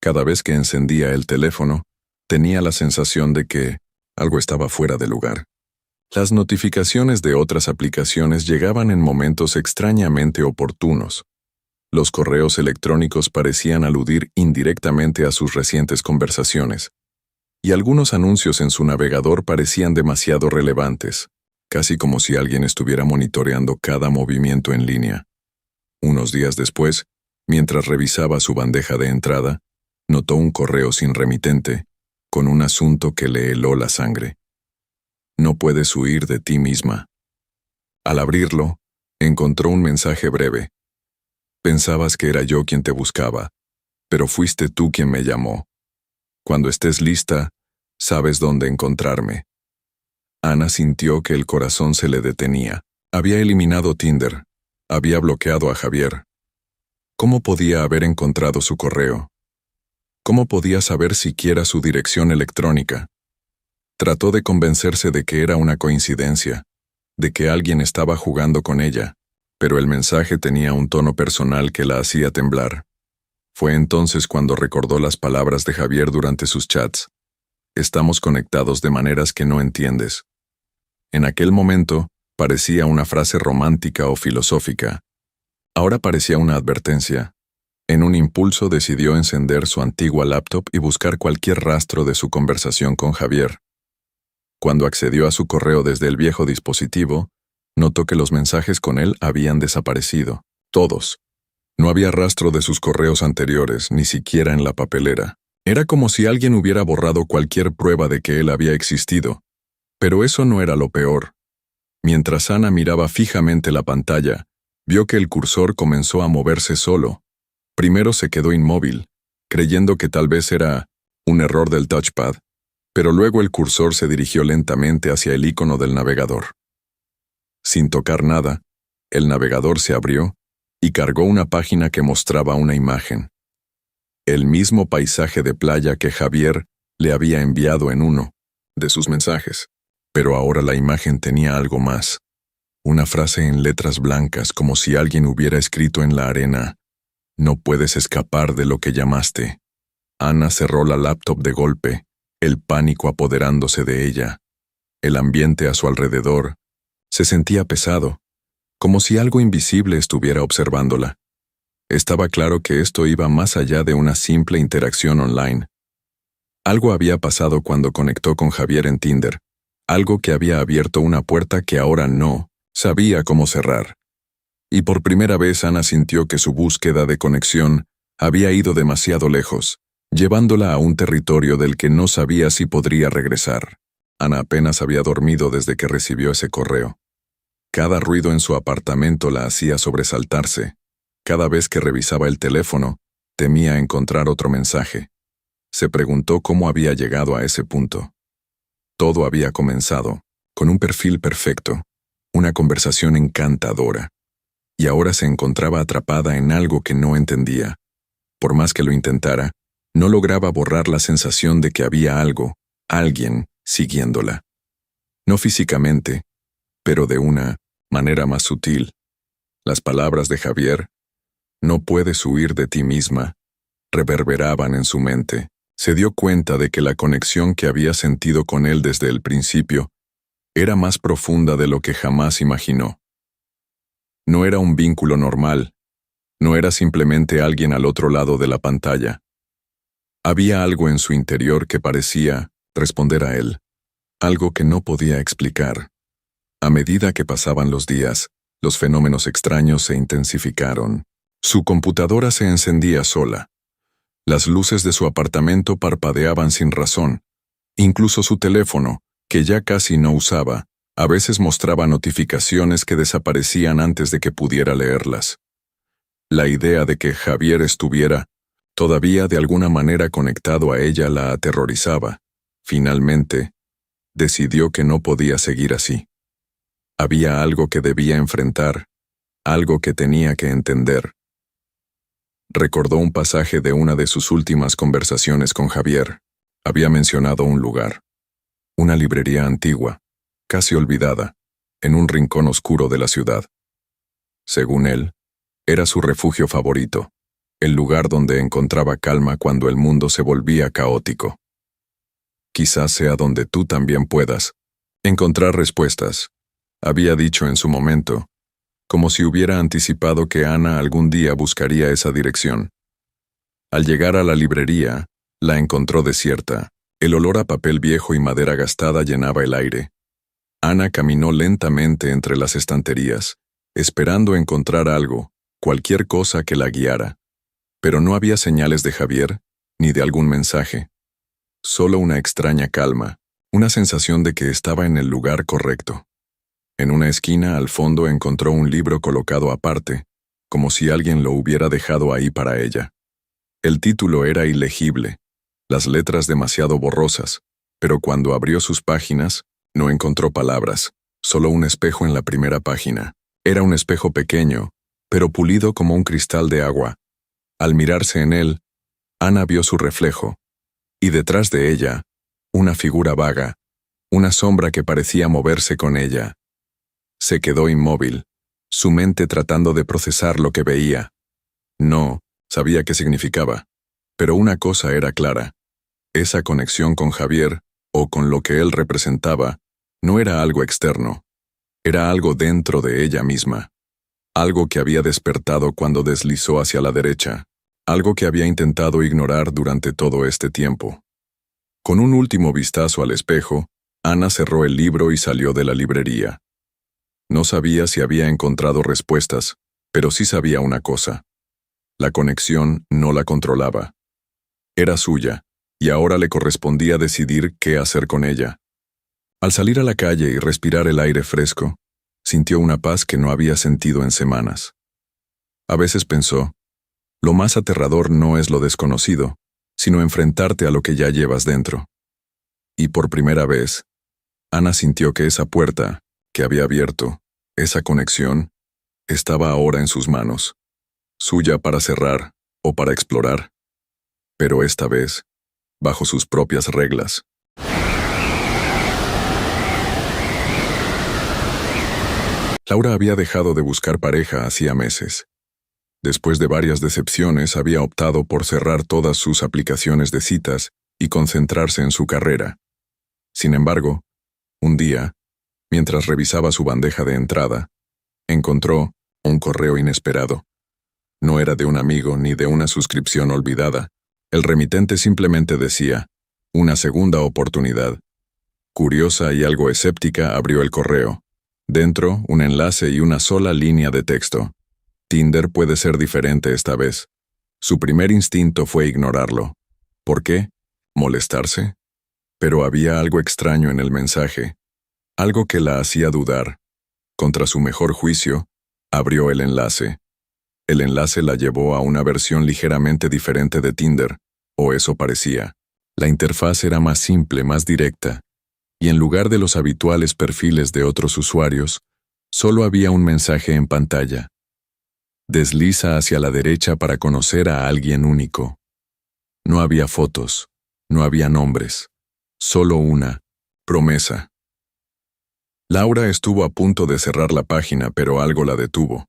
Cada vez que encendía el teléfono, tenía la sensación de que algo estaba fuera de lugar. Las notificaciones de otras aplicaciones llegaban en momentos extrañamente oportunos. Los correos electrónicos parecían aludir indirectamente a sus recientes conversaciones, y algunos anuncios en su navegador parecían demasiado relevantes, casi como si alguien estuviera monitoreando cada movimiento en línea. Unos días después, mientras revisaba su bandeja de entrada, notó un correo sin remitente, con un asunto que le heló la sangre. No puedes huir de ti misma. Al abrirlo, encontró un mensaje breve. Pensabas que era yo quien te buscaba, pero fuiste tú quien me llamó. Cuando estés lista, sabes dónde encontrarme. Ana sintió que el corazón se le detenía. Había eliminado Tinder. Había bloqueado a Javier. ¿Cómo podía haber encontrado su correo? ¿Cómo podía saber siquiera su dirección electrónica? Trató de convencerse de que era una coincidencia, de que alguien estaba jugando con ella, pero el mensaje tenía un tono personal que la hacía temblar. Fue entonces cuando recordó las palabras de Javier durante sus chats. Estamos conectados de maneras que no entiendes. En aquel momento, parecía una frase romántica o filosófica. Ahora parecía una advertencia. En un impulso decidió encender su antigua laptop y buscar cualquier rastro de su conversación con Javier. Cuando accedió a su correo desde el viejo dispositivo, notó que los mensajes con él habían desaparecido. Todos. No había rastro de sus correos anteriores, ni siquiera en la papelera. Era como si alguien hubiera borrado cualquier prueba de que él había existido. Pero eso no era lo peor. Mientras Ana miraba fijamente la pantalla, vio que el cursor comenzó a moverse solo. Primero se quedó inmóvil, creyendo que tal vez era un error del touchpad, pero luego el cursor se dirigió lentamente hacia el icono del navegador. Sin tocar nada, el navegador se abrió y cargó una página que mostraba una imagen. El mismo paisaje de playa que Javier le había enviado en uno de sus mensajes. Pero ahora la imagen tenía algo más. Una frase en letras blancas como si alguien hubiera escrito en la arena: no puedes escapar de lo que llamaste. Ana cerró la laptop de golpe, el pánico apoderándose de ella. El ambiente a su alrededor se sentía pesado, como si algo invisible estuviera observándola. Estaba claro que esto iba más allá de una simple interacción online. Algo había pasado cuando conectó con Javier en Tinder, algo que había abierto una puerta que ahora no sabía cómo cerrar. Y por primera vez Ana sintió que su búsqueda de conexión había ido demasiado lejos, llevándola a un territorio del que no sabía si podría regresar. Ana apenas había dormido desde que recibió ese correo. Cada ruido en su apartamento la hacía sobresaltarse. Cada vez que revisaba el teléfono, temía encontrar otro mensaje. Se preguntó cómo había llegado a ese punto. Todo había comenzado, con un perfil perfecto, una conversación encantadora. Y ahora se encontraba atrapada en algo que no entendía. Por más que lo intentara, no lograba borrar la sensación de que había algo, alguien, siguiéndola. No físicamente, pero de una manera más sutil. Las palabras de Javier, "No puedes huir de ti misma", reverberaban en su mente. Se dio cuenta de que la conexión que había sentido con él desde el principio era más profunda de lo que jamás imaginó. No era un vínculo normal, no era simplemente alguien al otro lado de la pantalla. Había algo en su interior que parecía responder a él, algo que no podía explicar. A medida que pasaban los días, los fenómenos extraños se intensificaron. Su computadora se encendía sola. Las luces de su apartamento parpadeaban sin razón. Incluso su teléfono, que ya casi no usaba, a veces mostraba notificaciones que desaparecían antes de que pudiera leerlas. La idea de que Javier estuviera todavía de alguna manera conectado a ella la aterrorizaba. Finalmente, decidió que no podía seguir así. Había algo que debía enfrentar, algo que tenía que entender. Recordó un pasaje de una de sus últimas conversaciones con Javier. Había mencionado un lugar, una librería antigua, casi olvidada, en un rincón oscuro de la ciudad. Según él, era su refugio favorito, el lugar donde encontraba calma cuando el mundo se volvía caótico. Quizás sea donde tú también puedas encontrar respuestas, había dicho en su momento, como si hubiera anticipado que Ana algún día buscaría esa dirección. Al llegar a la librería, la encontró desierta. El olor a papel viejo y madera gastada llenaba el aire. Ana caminó lentamente entre las estanterías, esperando encontrar algo, cualquier cosa que la guiara. Pero no había señales de Javier, ni de algún mensaje. Solo una extraña calma, una sensación de que estaba en el lugar correcto. En una esquina al fondo encontró un libro colocado aparte, como si alguien lo hubiera dejado ahí para ella. El título era ilegible, las letras demasiado borrosas, pero cuando abrió sus páginas, no encontró palabras, solo un espejo en la primera página. Era un espejo pequeño, pero pulido como un cristal de agua. Al mirarse en él, Ana vio su reflejo, y detrás de ella, una figura vaga, una sombra que parecía moverse con ella. Se quedó inmóvil, su mente tratando de procesar lo que veía. No sabía qué significaba, pero una cosa era clara. Esa conexión con Javier, o con lo que él representaba, no era algo externo. Era algo dentro de ella misma. Algo que había despertado cuando deslizó hacia la derecha. Algo que había intentado ignorar durante todo este tiempo. Con un último vistazo al espejo, Ana cerró el libro y salió de la librería. No sabía si había encontrado respuestas, pero sí sabía una cosa. La conexión no la controlaba. Era suya, y ahora le correspondía decidir qué hacer con ella. Al salir a la calle y respirar el aire fresco, sintió una paz que no había sentido en semanas. A veces pensó, lo más aterrador no es lo desconocido, sino enfrentarte a lo que ya llevas dentro. Y por primera vez, Ana sintió que esa puerta, que había abierto, esa conexión, estaba ahora en sus manos, suya para cerrar o para explorar, pero esta vez, bajo sus propias reglas. Laura había dejado de buscar pareja hacía meses. Después de varias decepciones, había optado por cerrar todas sus aplicaciones de citas y concentrarse en su carrera. Sin embargo, un día, mientras revisaba su bandeja de entrada, encontró un correo inesperado. No era de un amigo ni de una suscripción olvidada. El remitente simplemente decía, una segunda oportunidad. Curiosa y algo escéptica, abrió el correo. Dentro, un enlace y una sola línea de texto. Tinder puede ser diferente esta vez. Su primer instinto fue ignorarlo. ¿Por qué? ¿Molestarse? Pero había algo extraño en el mensaje, algo que la hacía dudar. Contra su mejor juicio, abrió el enlace. El enlace la llevó a una versión ligeramente diferente de Tinder, o eso parecía. La interfaz era más simple, más directa, y en lugar de los habituales perfiles de otros usuarios, solo había un mensaje en pantalla. Desliza hacia la derecha para conocer a alguien único. No había fotos, no había nombres, solo una promesa. Laura estuvo a punto de cerrar la página, pero algo la detuvo.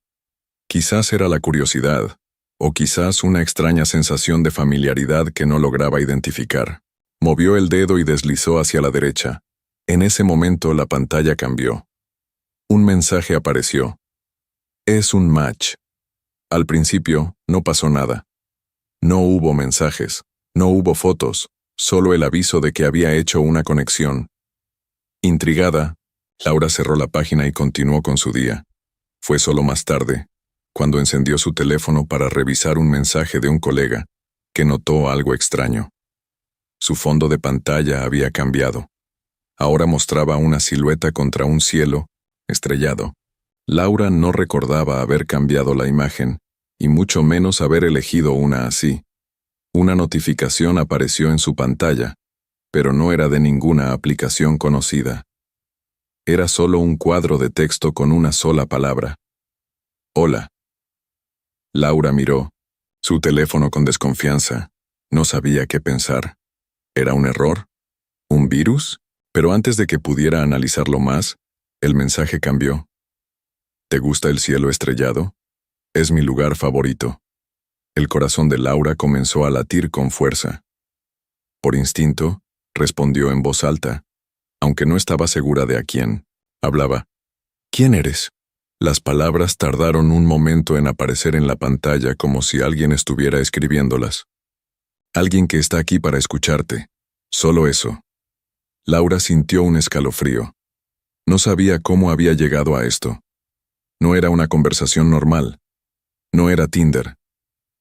Quizás era la curiosidad, o quizás una extraña sensación de familiaridad que no lograba identificar. Movió el dedo y deslizó hacia la derecha. En ese momento la pantalla cambió. Un mensaje apareció. Es un match. Al principio, no pasó nada. No hubo mensajes, no hubo fotos, solo el aviso de que había hecho una conexión. Intrigada, Laura cerró la página y continuó con su día. Fue solo más tarde, cuando encendió su teléfono para revisar un mensaje de un colega, que notó algo extraño. Su fondo de pantalla había cambiado. Ahora mostraba una silueta contra un cielo estrellado. Laura no recordaba haber cambiado la imagen, y mucho menos haber elegido una así. Una notificación apareció en su pantalla, pero no era de ninguna aplicación conocida. Era solo un cuadro de texto con una sola palabra. Hola. Laura miró su teléfono con desconfianza. No sabía qué pensar. ¿Era un error? ¿Un virus? Pero antes de que pudiera analizarlo más, el mensaje cambió. ¿Te gusta el cielo estrellado? Es mi lugar favorito. El corazón de Laura comenzó a latir con fuerza. Por instinto, respondió en voz alta, aunque no estaba segura de a quién hablaba. ¿Quién eres? Las palabras tardaron un momento en aparecer en la pantalla como si alguien estuviera escribiéndolas. Alguien que está aquí para escucharte. Solo eso. Laura sintió un escalofrío. No sabía cómo había llegado a esto. No era una conversación normal. No era Tinder.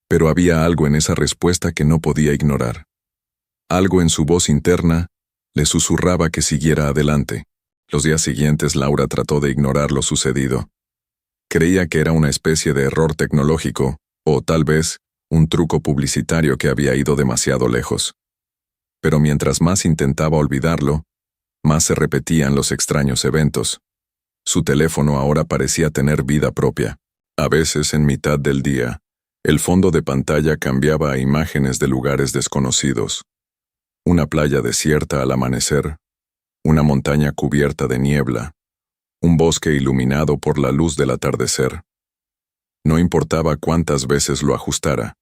Pero había algo en esa respuesta que no podía ignorar. Algo en su voz interna le susurraba que siguiera adelante. Los días siguientes Laura trató de ignorar lo sucedido. Creía que era una especie de error tecnológico, o tal vez un truco publicitario que había ido demasiado lejos. Pero mientras más intentaba olvidarlo, más se repetían los extraños eventos. Su teléfono ahora parecía tener vida propia. A veces, en mitad del día, el fondo de pantalla cambiaba a imágenes de lugares desconocidos. Una playa desierta al amanecer, una montaña cubierta de niebla, un bosque iluminado por la luz del atardecer. No importaba cuántas veces lo ajustara,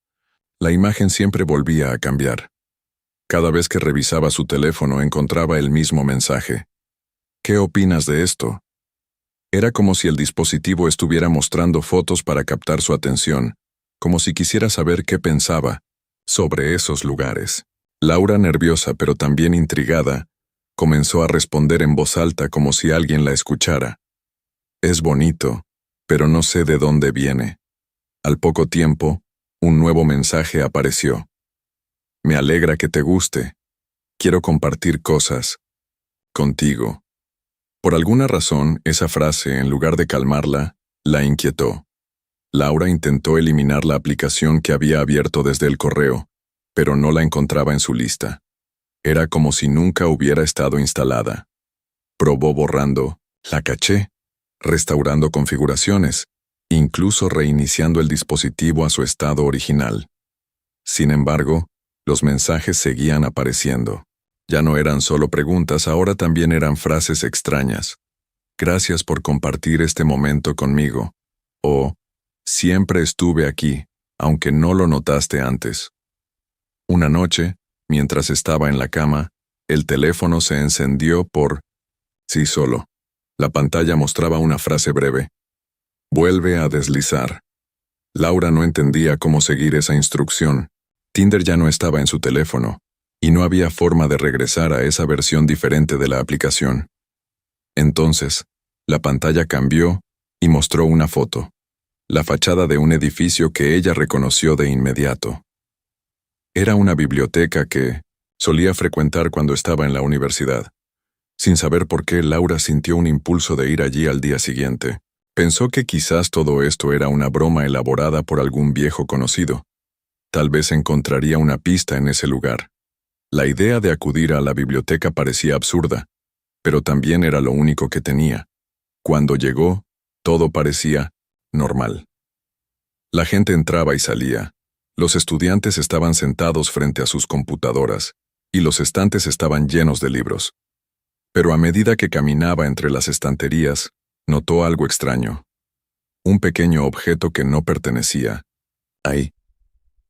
la imagen siempre volvía a cambiar. Cada vez que revisaba su teléfono encontraba el mismo mensaje. ¿Qué opinas de esto? Era como si el dispositivo estuviera mostrando fotos para captar su atención, como si quisiera saber qué pensaba sobre esos lugares. Laura, nerviosa pero también intrigada, comenzó a responder en voz alta como si alguien la escuchara. Es bonito, pero no sé de dónde viene. Al poco tiempo, un nuevo mensaje apareció. Me alegra que te guste. Quiero compartir cosas contigo. Por alguna razón, esa frase, en lugar de calmarla, la inquietó. Laura intentó eliminar la aplicación que había abierto desde el correo, pero no la encontraba en su lista. Era como si nunca hubiera estado instalada. Probó borrando, la caché, restaurando configuraciones, incluso reiniciando el dispositivo a su estado original. Sin embargo, los mensajes seguían apareciendo. Ya no eran solo preguntas, ahora también eran frases extrañas. Gracias por compartir este momento conmigo. O, siempre estuve aquí, aunque no lo notaste antes. Una noche, mientras estaba en la cama, el teléfono se encendió por sí solo. La pantalla mostraba una frase breve. Vuelve a deslizar. Laura no entendía cómo seguir esa instrucción. Tinder ya no estaba en su teléfono, y no había forma de regresar a esa versión diferente de la aplicación. Entonces, la pantalla cambió y mostró una foto. La fachada de un edificio que ella reconoció de inmediato. Era una biblioteca que, Solía frecuentar cuando estaba en la universidad. Sin saber por qué, Laura sintió un impulso de ir allí al día siguiente. Pensó que quizás todo esto era una broma elaborada por algún viejo conocido. Tal vez encontraría una pista en ese lugar. La idea de acudir a la biblioteca parecía absurda, pero también era lo único que tenía. Cuando llegó, todo parecía normal. La gente entraba y salía. Los estudiantes estaban sentados frente a sus computadoras, y los estantes estaban llenos de libros. Pero a medida que caminaba entre las estanterías, notó algo extraño. Un pequeño objeto que no pertenecía. Ahí,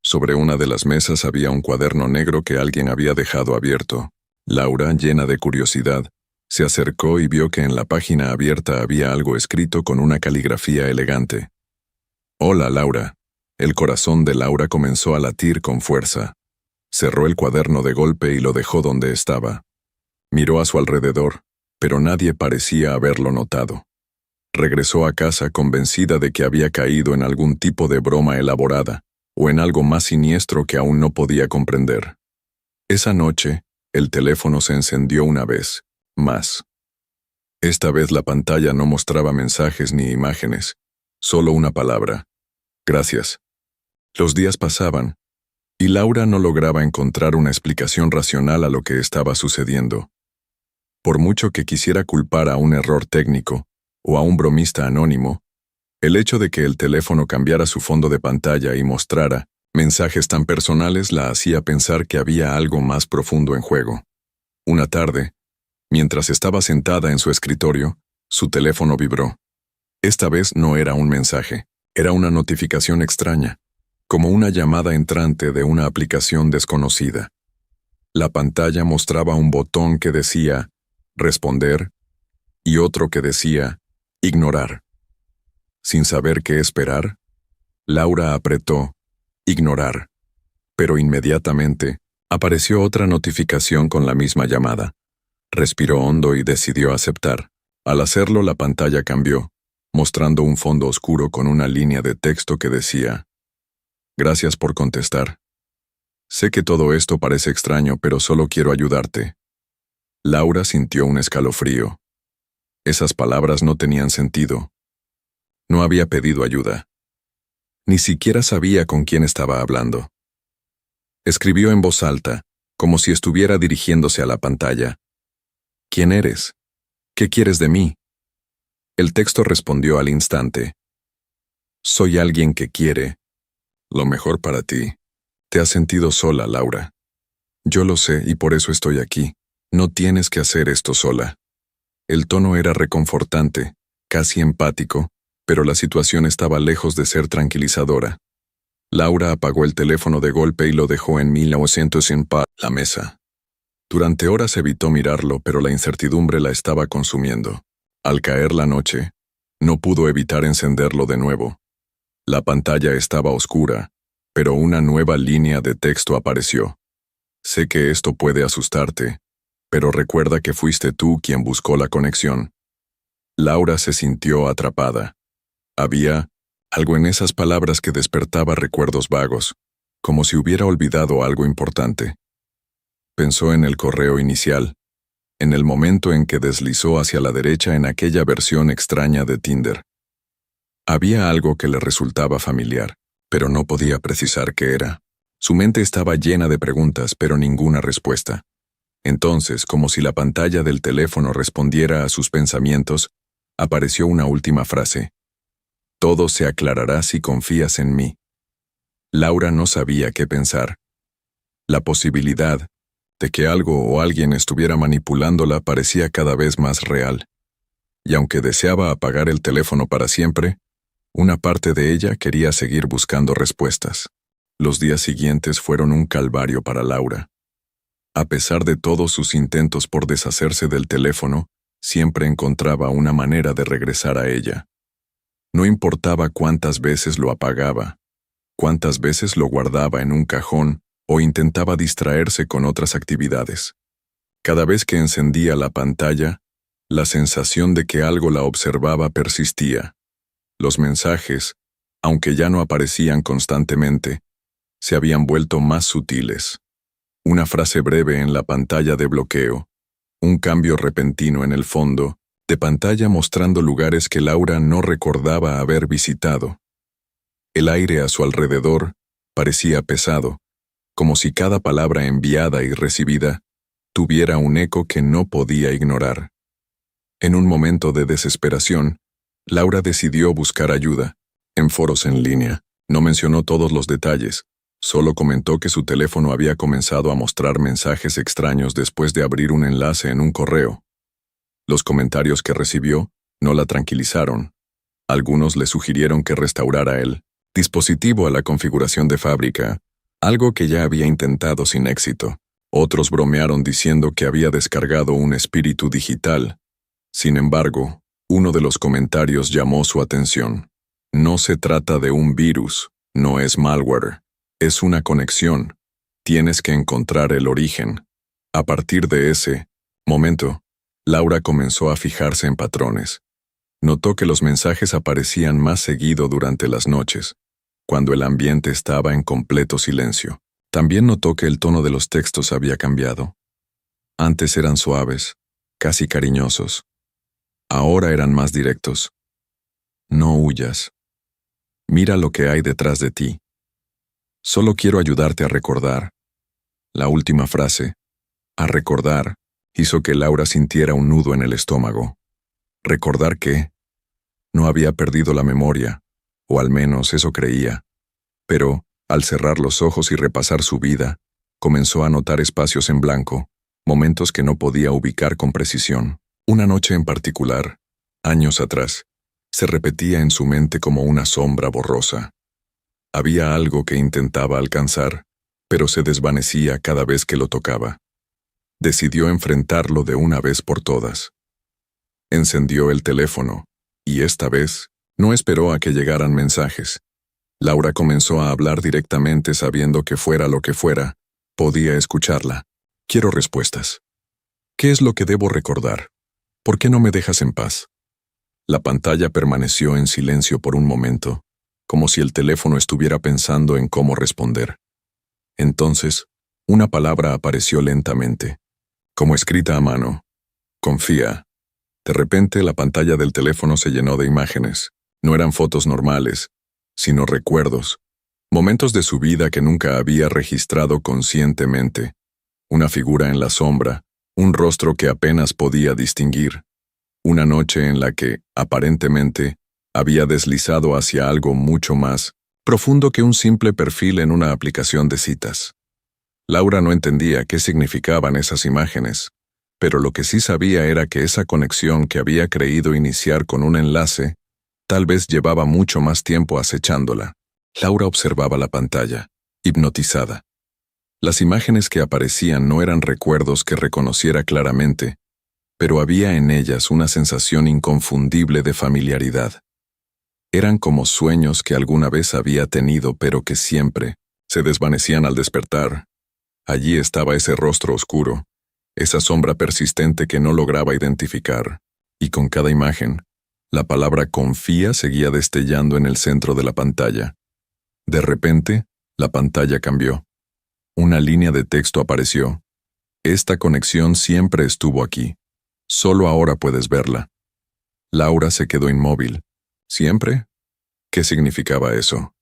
sobre una de las mesas, había un cuaderno negro que alguien había dejado abierto. Laura, llena de curiosidad, se acercó y vio que en la página abierta había algo escrito con una caligrafía elegante. «Hola, Laura». El corazón de Laura comenzó a latir con fuerza. Cerró el cuaderno de golpe y lo dejó donde estaba. Miró a su alrededor, pero nadie parecía haberlo notado. Regresó a casa convencida de que había caído en algún tipo de broma elaborada, o en algo más siniestro que aún no podía comprender. Esa noche, el teléfono se encendió una vez más. Esta vez la pantalla no mostraba mensajes ni imágenes, solo una palabra: gracias. Los días pasaban, y Laura no lograba encontrar una explicación racional a lo que estaba sucediendo. Por mucho que quisiera culpar a un error técnico, o a un bromista anónimo, el hecho de que el teléfono cambiara su fondo de pantalla y mostrara mensajes tan personales la hacía pensar que había algo más profundo en juego. Una tarde, mientras estaba sentada en su escritorio, su teléfono vibró. Esta vez no era un mensaje, era una notificación extraña, como una llamada entrante de una aplicación desconocida. La pantalla mostraba un botón que decía «responder» y otro que decía «ignorar». Sin saber qué esperar, Laura apretó «ignorar», pero inmediatamente apareció otra notificación con la misma llamada. Respiró hondo y decidió aceptar. Al hacerlo, la pantalla cambió, mostrando un fondo oscuro con una línea de texto que decía: «Gracias por contestar. Sé que todo esto parece extraño, pero solo quiero ayudarte». Laura sintió un escalofrío. Esas palabras no tenían sentido. No había pedido ayuda. Ni siquiera sabía con quién estaba hablando. Escribió en voz alta, como si estuviera dirigiéndose a la pantalla: «¿Quién eres? ¿Qué quieres de mí?». El texto respondió al instante: «Soy alguien que quiere lo mejor para ti. Te has sentido sola, Laura. Yo lo sé y por eso estoy aquí. No tienes que hacer esto sola». El tono era reconfortante, casi empático, pero la situación estaba lejos de ser tranquilizadora. Laura apagó el teléfono de golpe y lo dejó en 1900 en la mesa. Durante horas evitó mirarlo, pero la incertidumbre la estaba consumiendo. Al caer la noche, no pudo evitar encenderlo de nuevo. La pantalla estaba oscura, pero una nueva línea de texto apareció. «Sé que esto puede asustarte, pero recuerda que fuiste tú quien buscó la conexión». Laura se sintió atrapada. Había algo en esas palabras que despertaba recuerdos vagos, como si hubiera olvidado algo importante. Pensó en el correo inicial, en el momento en que deslizó hacia la derecha en aquella versión extraña de Tinder. Había algo que le resultaba familiar, pero no podía precisar qué era. Su mente estaba llena de preguntas, pero ninguna respuesta. Entonces, como si la pantalla del teléfono respondiera a sus pensamientos, apareció una última frase: «Todo se aclarará si confías en mí». Laura no sabía qué pensar. La posibilidad de que algo o alguien estuviera manipulándola parecía cada vez más real. Y aunque deseaba apagar el teléfono para siempre, una parte de ella quería seguir buscando respuestas. Los días siguientes fueron un calvario para Laura. A pesar de todos sus intentos por deshacerse del teléfono, siempre encontraba una manera de regresar a ella. No importaba cuántas veces lo apagaba, cuántas veces lo guardaba en un cajón o intentaba distraerse con otras actividades. Cada vez que encendía la pantalla, la sensación de que algo la observaba persistía. Los mensajes, aunque ya no aparecían constantemente, se habían vuelto más sutiles. Una frase breve en la pantalla de bloqueo, un cambio repentino en el fondo de pantalla mostrando lugares que Laura no recordaba haber visitado. El aire a su alrededor parecía pesado, como si cada palabra enviada y recibida tuviera un eco que no podía ignorar. En un momento de desesperación, Laura decidió buscar ayuda, en foros en línea. No mencionó todos los detalles, solo comentó que su teléfono había comenzado a mostrar mensajes extraños después de abrir un enlace en un correo. Los comentarios que recibió no la tranquilizaron. Algunos le sugirieron que restaurara el dispositivo a la configuración de fábrica, algo que ya había intentado sin éxito. Otros bromearon diciendo que había descargado un espíritu digital. Sin embargo, uno de los comentarios llamó su atención. No se trata de un virus, no es malware, es una conexión. Tienes que encontrar el origen. A partir de ese momento, Laura comenzó a fijarse en patrones. Notó que los mensajes aparecían más seguido durante las noches, cuando el ambiente estaba en completo silencio. También notó que el tono de los textos había cambiado. Antes eran suaves, casi cariñosos. Ahora eran más directos. No huyas. Mira lo que hay detrás de ti. Solo quiero ayudarte a recordar. La última frase, a recordar, hizo que Laura sintiera un nudo en el estómago. ¿Recordar qué? No había perdido la memoria, o al menos eso creía. Pero, al cerrar los ojos y repasar su vida, comenzó a notar espacios en blanco, momentos que no podía ubicar con precisión. Una noche en particular, años atrás, se repetía en su mente como una sombra borrosa. Había algo que intentaba alcanzar, pero se desvanecía cada vez que lo tocaba. Decidió enfrentarlo de una vez por todas. Encendió el teléfono, y esta vez, no esperó a que llegaran mensajes. Laura comenzó a hablar directamente sabiendo que fuera lo que fuera, podía escucharla. Quiero respuestas. ¿Qué es lo que debo recordar? ¿Por qué no me dejas en paz? La pantalla permaneció en silencio por un momento, como si el teléfono estuviera pensando en cómo responder. Entonces, una palabra apareció lentamente, como escrita a mano. Confía. De repente, la pantalla del teléfono se llenó de imágenes. No eran fotos normales, sino recuerdos, momentos de su vida que nunca había registrado conscientemente. Una figura en la sombra, un rostro que apenas podía distinguir. Una noche en la que, aparentemente, había deslizado hacia algo mucho más profundo que un simple perfil en una aplicación de citas. Laura no entendía qué significaban esas imágenes, pero lo que sí sabía era que esa conexión que había creído iniciar con un enlace tal vez llevaba mucho más tiempo acechándola. Laura observaba la pantalla, hipnotizada. Las imágenes que aparecían no eran recuerdos que reconociera claramente, pero había en ellas una sensación inconfundible de familiaridad. Eran como sueños que alguna vez había tenido pero que siempre se desvanecían al despertar. Allí estaba ese rostro oscuro, esa sombra persistente que no lograba identificar, y con cada imagen, la palabra confía seguía destellando en el centro de la pantalla. De repente, la pantalla cambió. Una línea de texto apareció. Esta conexión siempre estuvo aquí. Solo ahora puedes verla. Laura se quedó inmóvil. ¿Siempre? ¿Qué significaba eso?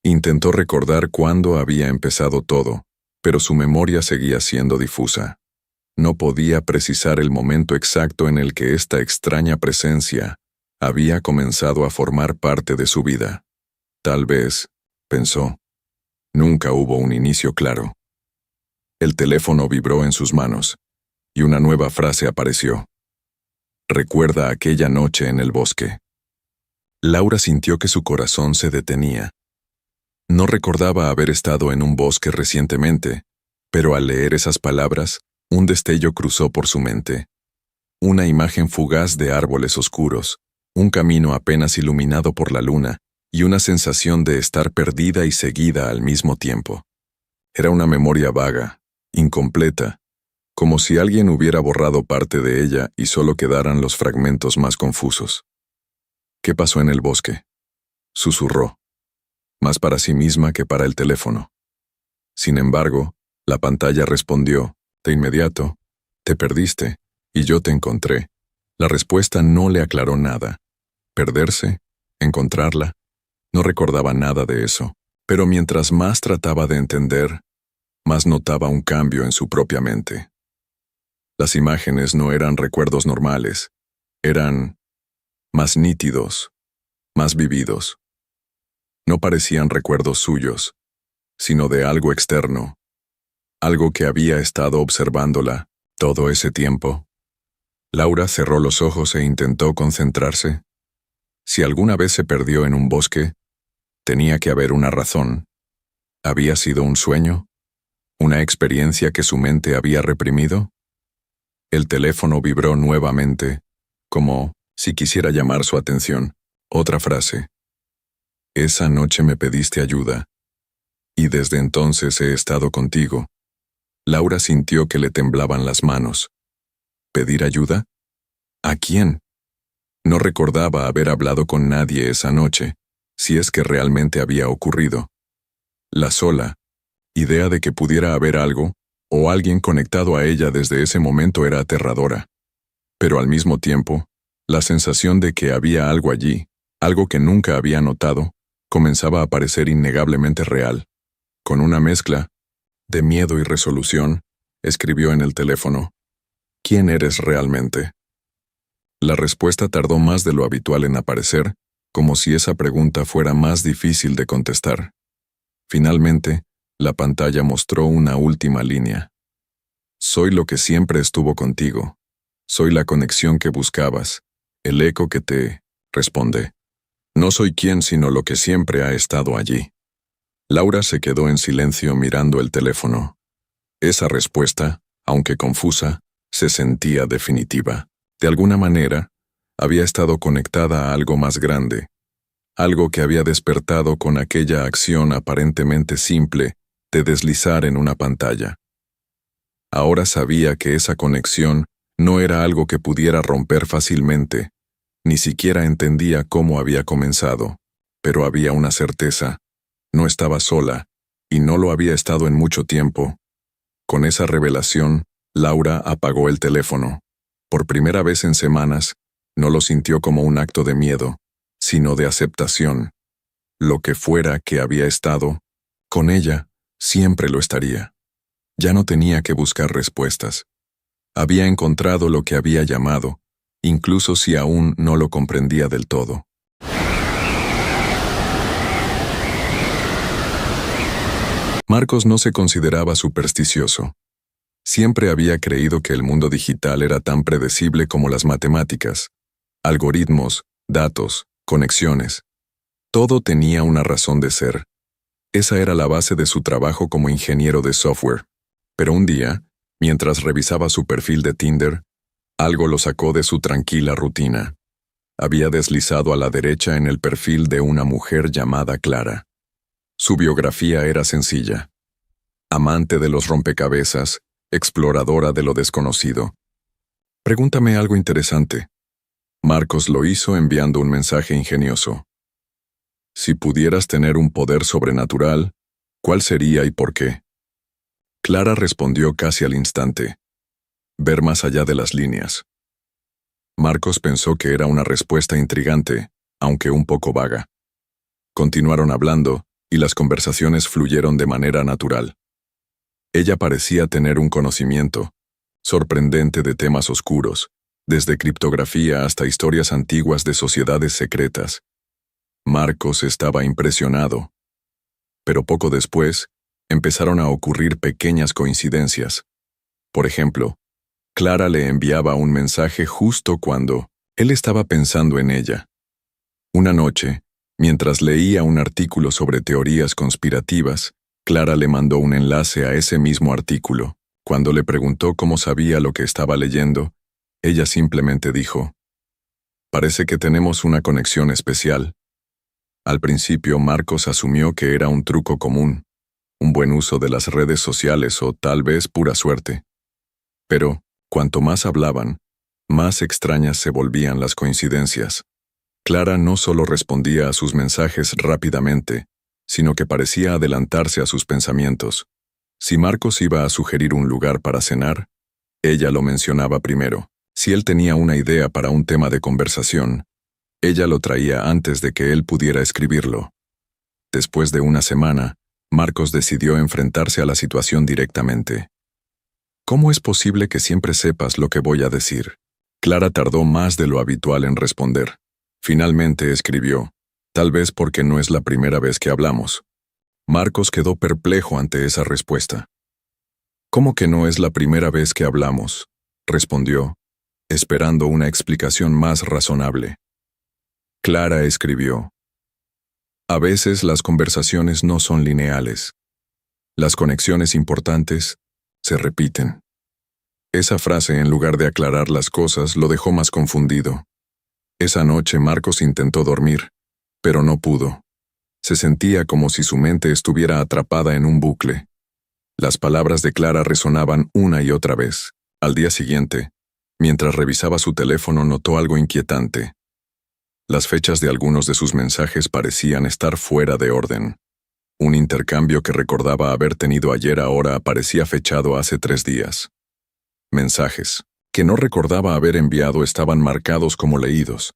Intentó recordar cuándo había empezado todo, pero su memoria seguía siendo difusa. No podía precisar el momento exacto en el que esta extraña presencia había comenzado a formar parte de su vida. Tal vez, pensó, nunca hubo un inicio claro. El teléfono vibró en sus manos, y una nueva frase apareció. Recuerda aquella noche en el bosque. Laura sintió que su corazón se detenía. No recordaba haber estado en un bosque recientemente, pero al leer esas palabras, un destello cruzó por su mente. Una imagen fugaz de árboles oscuros, un camino apenas iluminado por la luna, y una sensación de estar perdida y seguida al mismo tiempo. Era una memoria vaga, incompleta, como si alguien hubiera borrado parte de ella y solo quedaran los fragmentos más confusos. ¿Qué pasó en el bosque? Susurró, más para sí misma que para el teléfono. Sin embargo, La pantalla respondió, de inmediato, te perdiste, y yo te encontré. La respuesta no le aclaró nada. ¿Perderse? ¿Encontrarla? No recordaba nada de eso, pero mientras más trataba de entender, más notaba un cambio en su propia mente. Las imágenes no eran recuerdos normales, eran más nítidos, más vividos. No parecían recuerdos suyos, sino de algo externo, algo que había estado observándola todo ese tiempo. Laura cerró los ojos e intentó concentrarse. Si alguna vez se perdió en un bosque, tenía que haber una razón. ¿Había sido un sueño? ¿Una experiencia que su mente había reprimido? El teléfono vibró nuevamente, como si quisiera llamar su atención. Otra frase. Esa noche me pediste ayuda, y desde entonces he estado contigo. Laura sintió que le temblaban las manos. ¿Pedir ayuda? ¿A quién? No recordaba haber hablado con nadie esa noche, si es que realmente había ocurrido. La sola idea de que pudiera haber algo, o alguien conectado a ella desde ese momento era aterradora. Pero al mismo tiempo, la sensación de que había algo allí, algo que nunca había notado, comenzaba a parecer innegablemente real. Con una mezcla de miedo y resolución, escribió en el teléfono, ¿quién eres realmente? La respuesta tardó más de lo habitual en aparecer, como si esa pregunta fuera más difícil de contestar. Finalmente, la pantalla mostró una última línea. Soy lo que siempre estuvo contigo. Soy la conexión que buscabas, el eco que te responde. No soy quién sino lo que siempre ha estado allí. Laura se quedó en silencio mirando el teléfono. Esa respuesta, aunque confusa, se sentía definitiva. De alguna manera, había estado conectada a algo más grande, algo que había despertado con aquella acción aparentemente simple de deslizar en una pantalla. Ahora sabía que esa conexión no era algo que pudiera romper fácilmente, ni siquiera entendía cómo había comenzado, pero había una certeza, no estaba sola, y no lo había estado en mucho tiempo. Con esa revelación, Laura apagó el teléfono. Por primera vez en semanas, no lo sintió como un acto de miedo, sino de aceptación. Lo que fuera que había estado, con ella, siempre lo estaría. Ya no tenía que buscar respuestas. Había encontrado lo que había llamado, incluso si aún no lo comprendía del todo. Marcos no se consideraba supersticioso. Siempre había creído que el mundo digital era tan predecible como las matemáticas. Algoritmos, datos, conexiones. Todo tenía una razón de ser. Esa era la base de su trabajo como ingeniero de software. Pero un día, mientras revisaba su perfil de Tinder, algo lo sacó de su tranquila rutina. Había deslizado a la derecha en el perfil de una mujer llamada Clara. Su biografía era sencilla. Amante de los rompecabezas, exploradora de lo desconocido. Pregúntame algo interesante. Marcos lo hizo enviando un mensaje ingenioso. Si pudieras tener un poder sobrenatural, ¿cuál sería y por qué? Clara respondió casi al instante. Ver más allá de las líneas. Marcos pensó que era una respuesta intrigante, aunque un poco vaga. Continuaron hablando, y las conversaciones fluyeron de manera natural. Ella parecía tener un conocimiento sorprendente de temas oscuros, desde criptografía hasta historias antiguas de sociedades secretas. Marcos estaba impresionado. Pero poco después, empezaron a ocurrir pequeñas coincidencias. Por ejemplo, Clara le enviaba un mensaje justo cuando él estaba pensando en ella. Una noche, mientras leía un artículo sobre teorías conspirativas, Clara le mandó un enlace a ese mismo artículo. Cuando le preguntó cómo sabía lo que estaba leyendo, ella simplemente dijo, «Parece que tenemos una conexión especial». Al principio Marcos asumió que era un truco común, un buen uso de las redes sociales o tal vez pura suerte. Pero, cuanto más hablaban, más extrañas se volvían las coincidencias. Clara no solo respondía a sus mensajes rápidamente, sino que parecía adelantarse a sus pensamientos. Si Marcos iba a sugerir un lugar para cenar, ella lo mencionaba primero. Si él tenía una idea para un tema de conversación, ella lo traía antes de que él pudiera escribirlo. Después de una semana, Marcos decidió enfrentarse a la situación directamente. ¿Cómo es posible que siempre sepas lo que voy a decir? Clara tardó más de lo habitual en responder. Finalmente escribió, tal vez porque no es la primera vez que hablamos. Marcos quedó perplejo ante esa respuesta. ¿Cómo que no es la primera vez que hablamos?, respondió, esperando una explicación más razonable. Clara escribió, a veces las conversaciones no son lineales. Las conexiones importantes se repiten. Esa frase, en lugar de aclarar las cosas, lo dejó más confundido. Esa noche Marcos intentó dormir, pero no pudo. Se sentía como si su mente estuviera atrapada en un bucle. Las palabras de Clara resonaban una y otra vez. Al día siguiente, mientras revisaba su teléfono, notó algo inquietante. Las fechas de algunos de sus mensajes parecían estar fuera de orden. Un intercambio que recordaba haber tenido ayer ahora aparecía fechado hace 3 días. Mensajes que no recordaba haber enviado estaban marcados como leídos.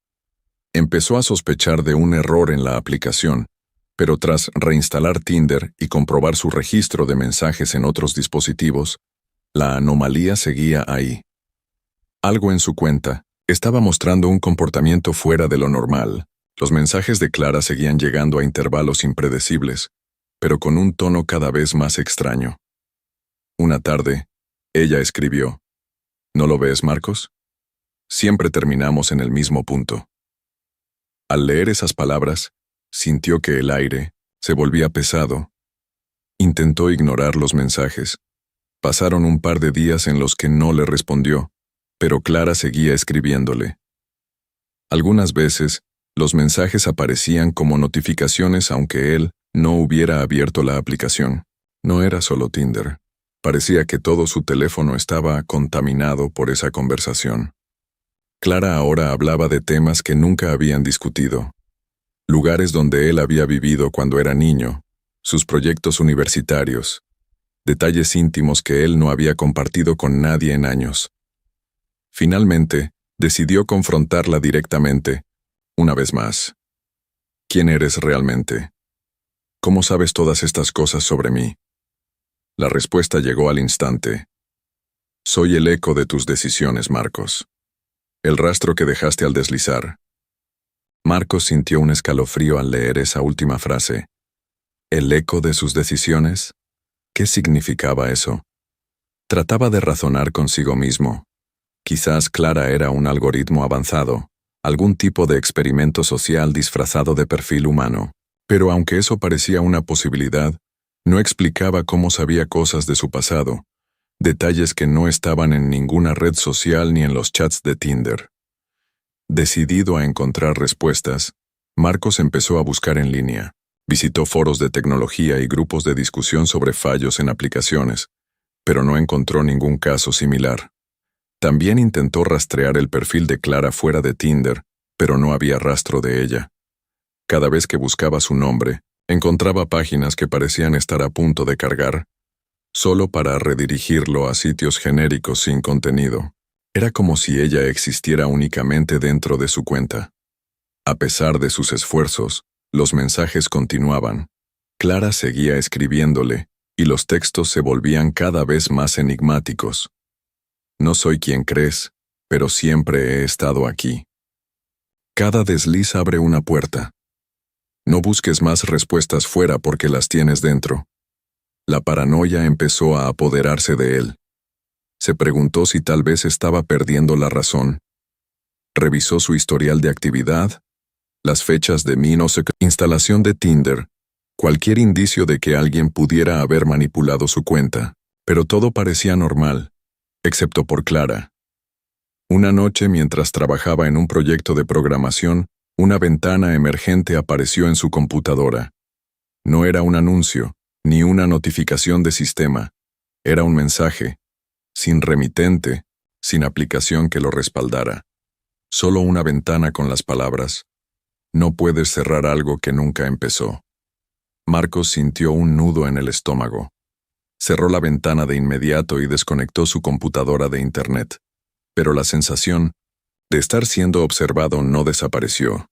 Empezó a sospechar de un error en la aplicación, pero tras reinstalar Tinder y comprobar su registro de mensajes en otros dispositivos, la anomalía seguía ahí. Algo en su cuenta estaba mostrando un comportamiento fuera de lo normal. Los mensajes de Clara seguían llegando a intervalos impredecibles, pero con un tono cada vez más extraño. Una tarde, ella escribió, ¿no lo ves, Marcos? Siempre terminamos en el mismo punto. Al leer esas palabras, sintió que el aire se volvía pesado. Intentó ignorar los mensajes. Pasaron un par de días en los que no le respondió, pero Clara seguía escribiéndole. Algunas veces, los mensajes aparecían como notificaciones aunque él no hubiera abierto la aplicación. No era solo Tinder. Parecía que todo su teléfono estaba contaminado por esa conversación. Clara ahora hablaba de temas que nunca habían discutido. Lugares donde él había vivido cuando era niño, sus proyectos universitarios, detalles íntimos que él no había compartido con nadie en años. Finalmente, decidió confrontarla directamente, una vez más. ¿Quién eres realmente? ¿Cómo sabes todas estas cosas sobre mí? La respuesta llegó al instante. Soy el eco de tus decisiones, Marcos. El rastro que dejaste al deslizar. Marcos sintió un escalofrío al leer esa última frase. ¿El eco de sus decisiones? ¿Qué significaba eso? Trataba de razonar consigo mismo. Quizás Clara era un algoritmo avanzado, algún tipo de experimento social disfrazado de perfil humano. Pero aunque eso parecía una posibilidad, no explicaba cómo sabía cosas de su pasado, detalles que no estaban en ninguna red social ni en los chats de Tinder. Decidido a encontrar respuestas, Marcos empezó a buscar en línea. Visitó foros de tecnología y grupos de discusión sobre fallos en aplicaciones, pero no encontró ningún caso similar. También intentó rastrear el perfil de Clara fuera de Tinder, pero no había rastro de ella. Cada vez que buscaba su nombre, encontraba páginas que parecían estar a punto de cargar, solo para redirigirlo a sitios genéricos sin contenido. Era como si ella existiera únicamente dentro de su cuenta. A pesar de sus esfuerzos, los mensajes continuaban. Clara seguía escribiéndole, y los textos se volvían cada vez más enigmáticos. No soy quien crees, pero siempre he estado aquí. Cada desliz abre una puerta. No busques más respuestas fuera porque las tienes dentro. La paranoia empezó a apoderarse de él. Se preguntó si tal vez estaba perdiendo la razón. Revisó su historial de actividad, las fechas de instalación de Tinder, cualquier indicio de que alguien pudiera haber manipulado su cuenta, pero todo parecía normal, excepto por Clara. Una noche, mientras trabajaba en un proyecto de programación, una ventana emergente apareció en su computadora. No era un anuncio, ni una notificación de sistema. Era un mensaje, sin remitente, sin aplicación que lo respaldara. Solo una ventana con las palabras: no puedes cerrar algo que nunca empezó. Marcos sintió un nudo en el estómago. Cerró la ventana de inmediato y desconectó su computadora de Internet. Pero la sensación de estar siendo observado no desapareció.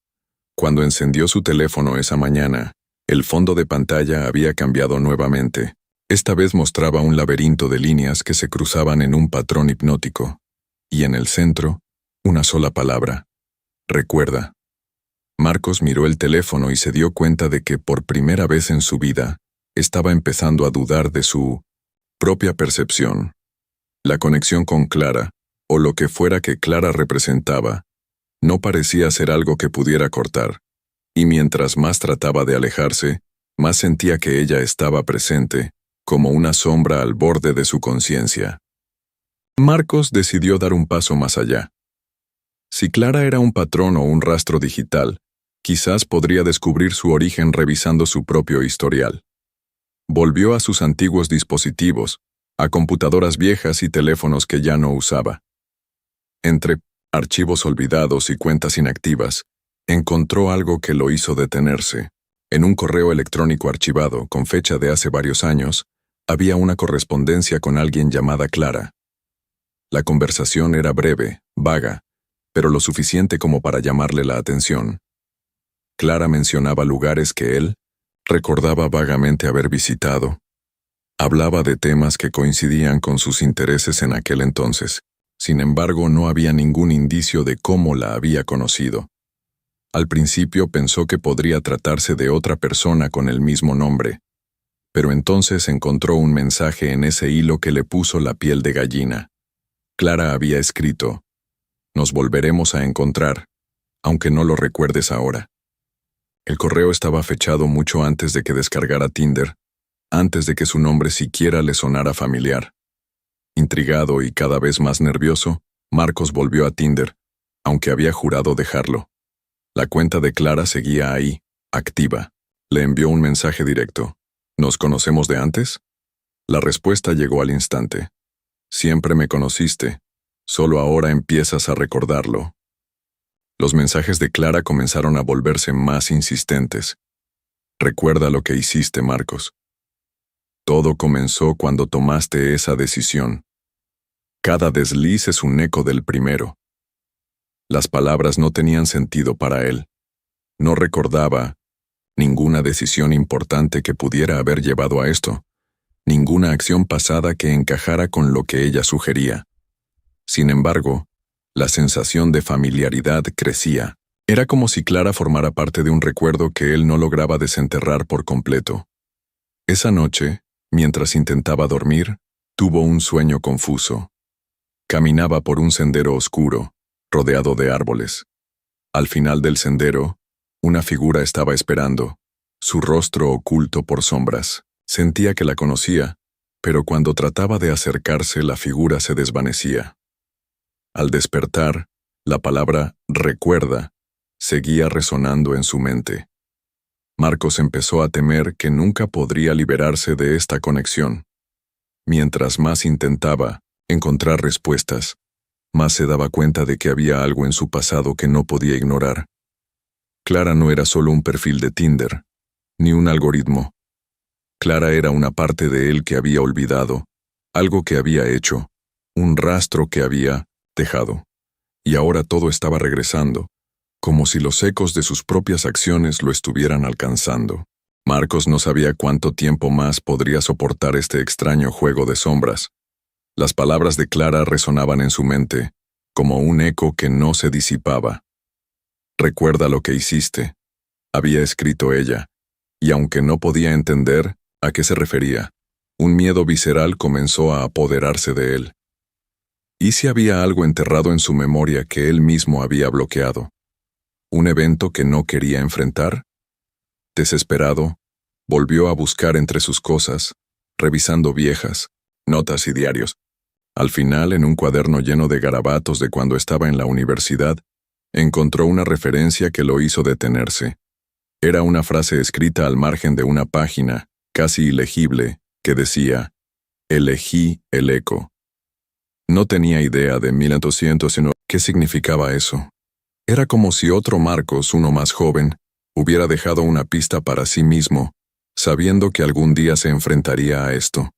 Cuando encendió su teléfono esa mañana, el fondo de pantalla había cambiado nuevamente. Esta vez mostraba un laberinto de líneas que se cruzaban en un patrón hipnótico. Y en el centro, una sola palabra: recuerda. Marcos miró el teléfono y se dio cuenta de que por primera vez en su vida estaba empezando a dudar de su propia percepción. La conexión con Clara, o lo que fuera que Clara representaba, no parecía ser algo que pudiera cortar, y mientras más trataba de alejarse, más sentía que ella estaba presente, como una sombra al borde de su conciencia. Marcos decidió dar un paso más allá. Si Clara era un patrón o un rastro digital, quizás podría descubrir su origen revisando su propio historial. Volvió a sus antiguos dispositivos, a computadoras viejas y teléfonos que ya no usaba. Entre archivos olvidados y cuentas inactivas, encontró algo que lo hizo detenerse. En un correo electrónico archivado, con fecha de hace varios años, había una correspondencia con alguien llamada Clara. La conversación era breve, vaga, pero lo suficiente como para llamarle la atención. Clara mencionaba lugares que él recordaba vagamente haber visitado. Hablaba de temas que coincidían con sus intereses en aquel entonces. Sin embargo, no había ningún indicio de cómo la había conocido. Al principio pensó que podría tratarse de otra persona con el mismo nombre, pero entonces encontró un mensaje en ese hilo que le puso la piel de gallina. Clara había escrito: «Nos volveremos a encontrar, aunque no lo recuerdes ahora». El correo estaba fechado mucho antes de que descargara Tinder, antes de que su nombre siquiera le sonara familiar. Intrigado y cada vez más nervioso, Marcos volvió a Tinder, aunque había jurado dejarlo. La cuenta de Clara seguía ahí, activa. Le envió un mensaje directo: «¿Nos conocemos de antes?». La respuesta llegó al instante: «Siempre me conociste, solo ahora empiezas a recordarlo». Los mensajes de Clara comenzaron a volverse más insistentes. «Recuerda lo que hiciste, Marcos. Todo comenzó cuando tomaste esa decisión. Cada desliz es un eco del primero». Las palabras no tenían sentido para él. No recordaba ninguna decisión importante que pudiera haber llevado a esto, ninguna acción pasada que encajara con lo que ella sugería. Sin embargo, la sensación de familiaridad crecía. Era como si Clara formara parte de un recuerdo que él no lograba desenterrar por completo. Esa noche, mientras intentaba dormir, tuvo un sueño confuso. Caminaba por un sendero oscuro, rodeado de árboles. Al final del sendero, una figura estaba esperando, su rostro oculto por sombras. Sentía que la conocía, pero cuando trataba de acercarse, la figura se desvanecía. Al despertar, la palabra «recuerda» seguía resonando en su mente. Marcos empezó a temer que nunca podría liberarse de esta conexión. Mientras más intentaba encontrar respuestas, más se daba cuenta de que había algo en su pasado que no podía ignorar. Clara no era solo un perfil de Tinder, ni un algoritmo. Clara era una parte de él que había olvidado, algo que había hecho, un rastro que había dejado. Y ahora todo estaba regresando, como si los ecos de sus propias acciones lo estuvieran alcanzando. Marcos no sabía cuánto tiempo más podría soportar este extraño juego de sombras. Las palabras de Clara resonaban en su mente, como un eco que no se disipaba. «Recuerda lo que hiciste», había escrito ella, y aunque no podía entender a qué se refería, un miedo visceral comenzó a apoderarse de él. ¿Y si había algo enterrado en su memoria que él mismo había bloqueado? ¿Un evento que no quería enfrentar? Desesperado, volvió a buscar entre sus cosas, revisando viejas, notas y diarios. Al final, en un cuaderno lleno de garabatos de cuando estaba en la universidad, encontró una referencia que lo hizo detenerse. Era una frase escrita al margen de una página, casi ilegible, que decía: «Elegí el eco». No tenía idea de 1209 qué significaba eso. Era como si otro Marcos, uno más joven, hubiera dejado una pista para sí mismo, sabiendo que algún día se enfrentaría a esto.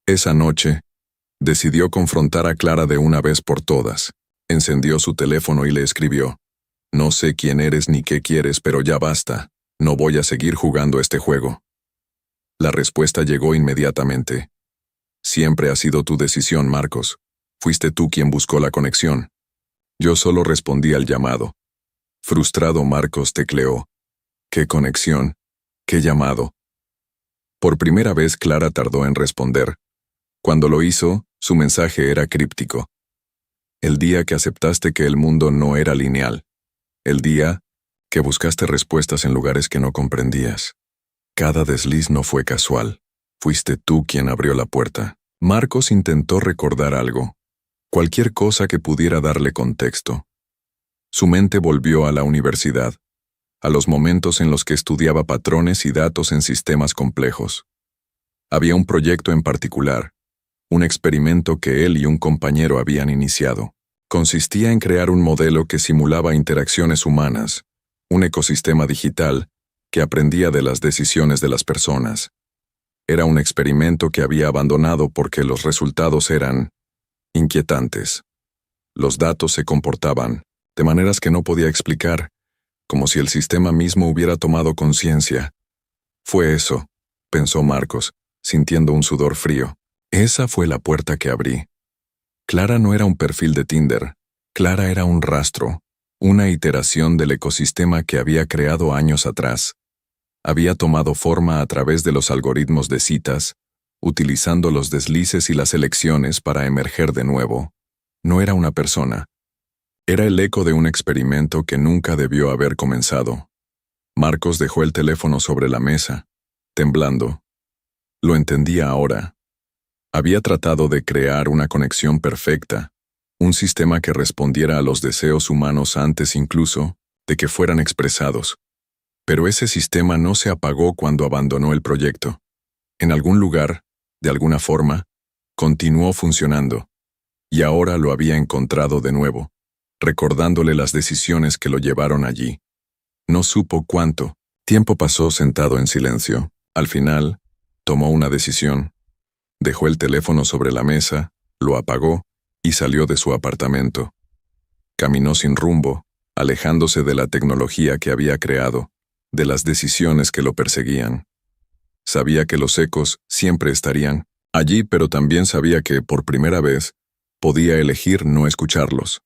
Esa noche, decidió confrontar a Clara de una vez por todas. Encendió su teléfono y le escribió: «No sé quién eres ni qué quieres, pero ya basta. No voy a seguir jugando este juego». La respuesta llegó inmediatamente. «Siempre ha sido tu decisión, Marcos. Fuiste tú quien buscó la conexión. Yo solo respondí al llamado». Frustrado, Marcos tecleó: «¿Qué conexión? ¿Qué llamado?». Por primera vez Clara tardó en responder. Cuando lo hizo, su mensaje era críptico. «El día que aceptaste que el mundo no era lineal. El día que buscaste respuestas en lugares que no comprendías. Cada desliz no fue casual. Fuiste tú quien abrió la puerta». Marcos intentó recordar algo, cualquier cosa que pudiera darle contexto. Su mente volvió a la universidad, a los momentos en los que estudiaba patrones y datos en sistemas complejos. Había un proyecto en particular, un experimento que él y un compañero habían iniciado. Consistía en crear un modelo que simulaba interacciones humanas, un ecosistema digital que aprendía de las decisiones de las personas. Era un experimento que había abandonado porque los resultados eran inquietantes. Los datos se comportaban de maneras que no podía explicar, como si el sistema mismo hubiera tomado conciencia. «Fue eso», pensó Marcos, sintiendo un sudor frío. «Esa fue la puerta que abrí». Clara no era un perfil de Tinder. Clara era un rastro, una iteración del ecosistema que había creado años atrás. Había tomado forma a través de los algoritmos de citas, utilizando los deslices y las elecciones para emerger de nuevo. No era una persona. Era el eco de un experimento que nunca debió haber comenzado. Marcos dejó el teléfono sobre la mesa, temblando. Lo entendía ahora. Había tratado de crear una conexión perfecta, un sistema que respondiera a los deseos humanos antes incluso de que fueran expresados. Pero ese sistema no se apagó cuando abandonó el proyecto. En algún lugar, de alguna forma, continuó funcionando. Y ahora lo había encontrado de nuevo, recordándole las decisiones que lo llevaron allí. No supo cuánto tiempo pasó sentado en silencio. Al final, tomó una decisión. Dejó el teléfono sobre la mesa, lo apagó y salió de su apartamento. Caminó sin rumbo, alejándose de la tecnología que había creado, de las decisiones que lo perseguían. Sabía que los ecos siempre estarían allí, pero también sabía que, por primera vez, podía elegir no escucharlos.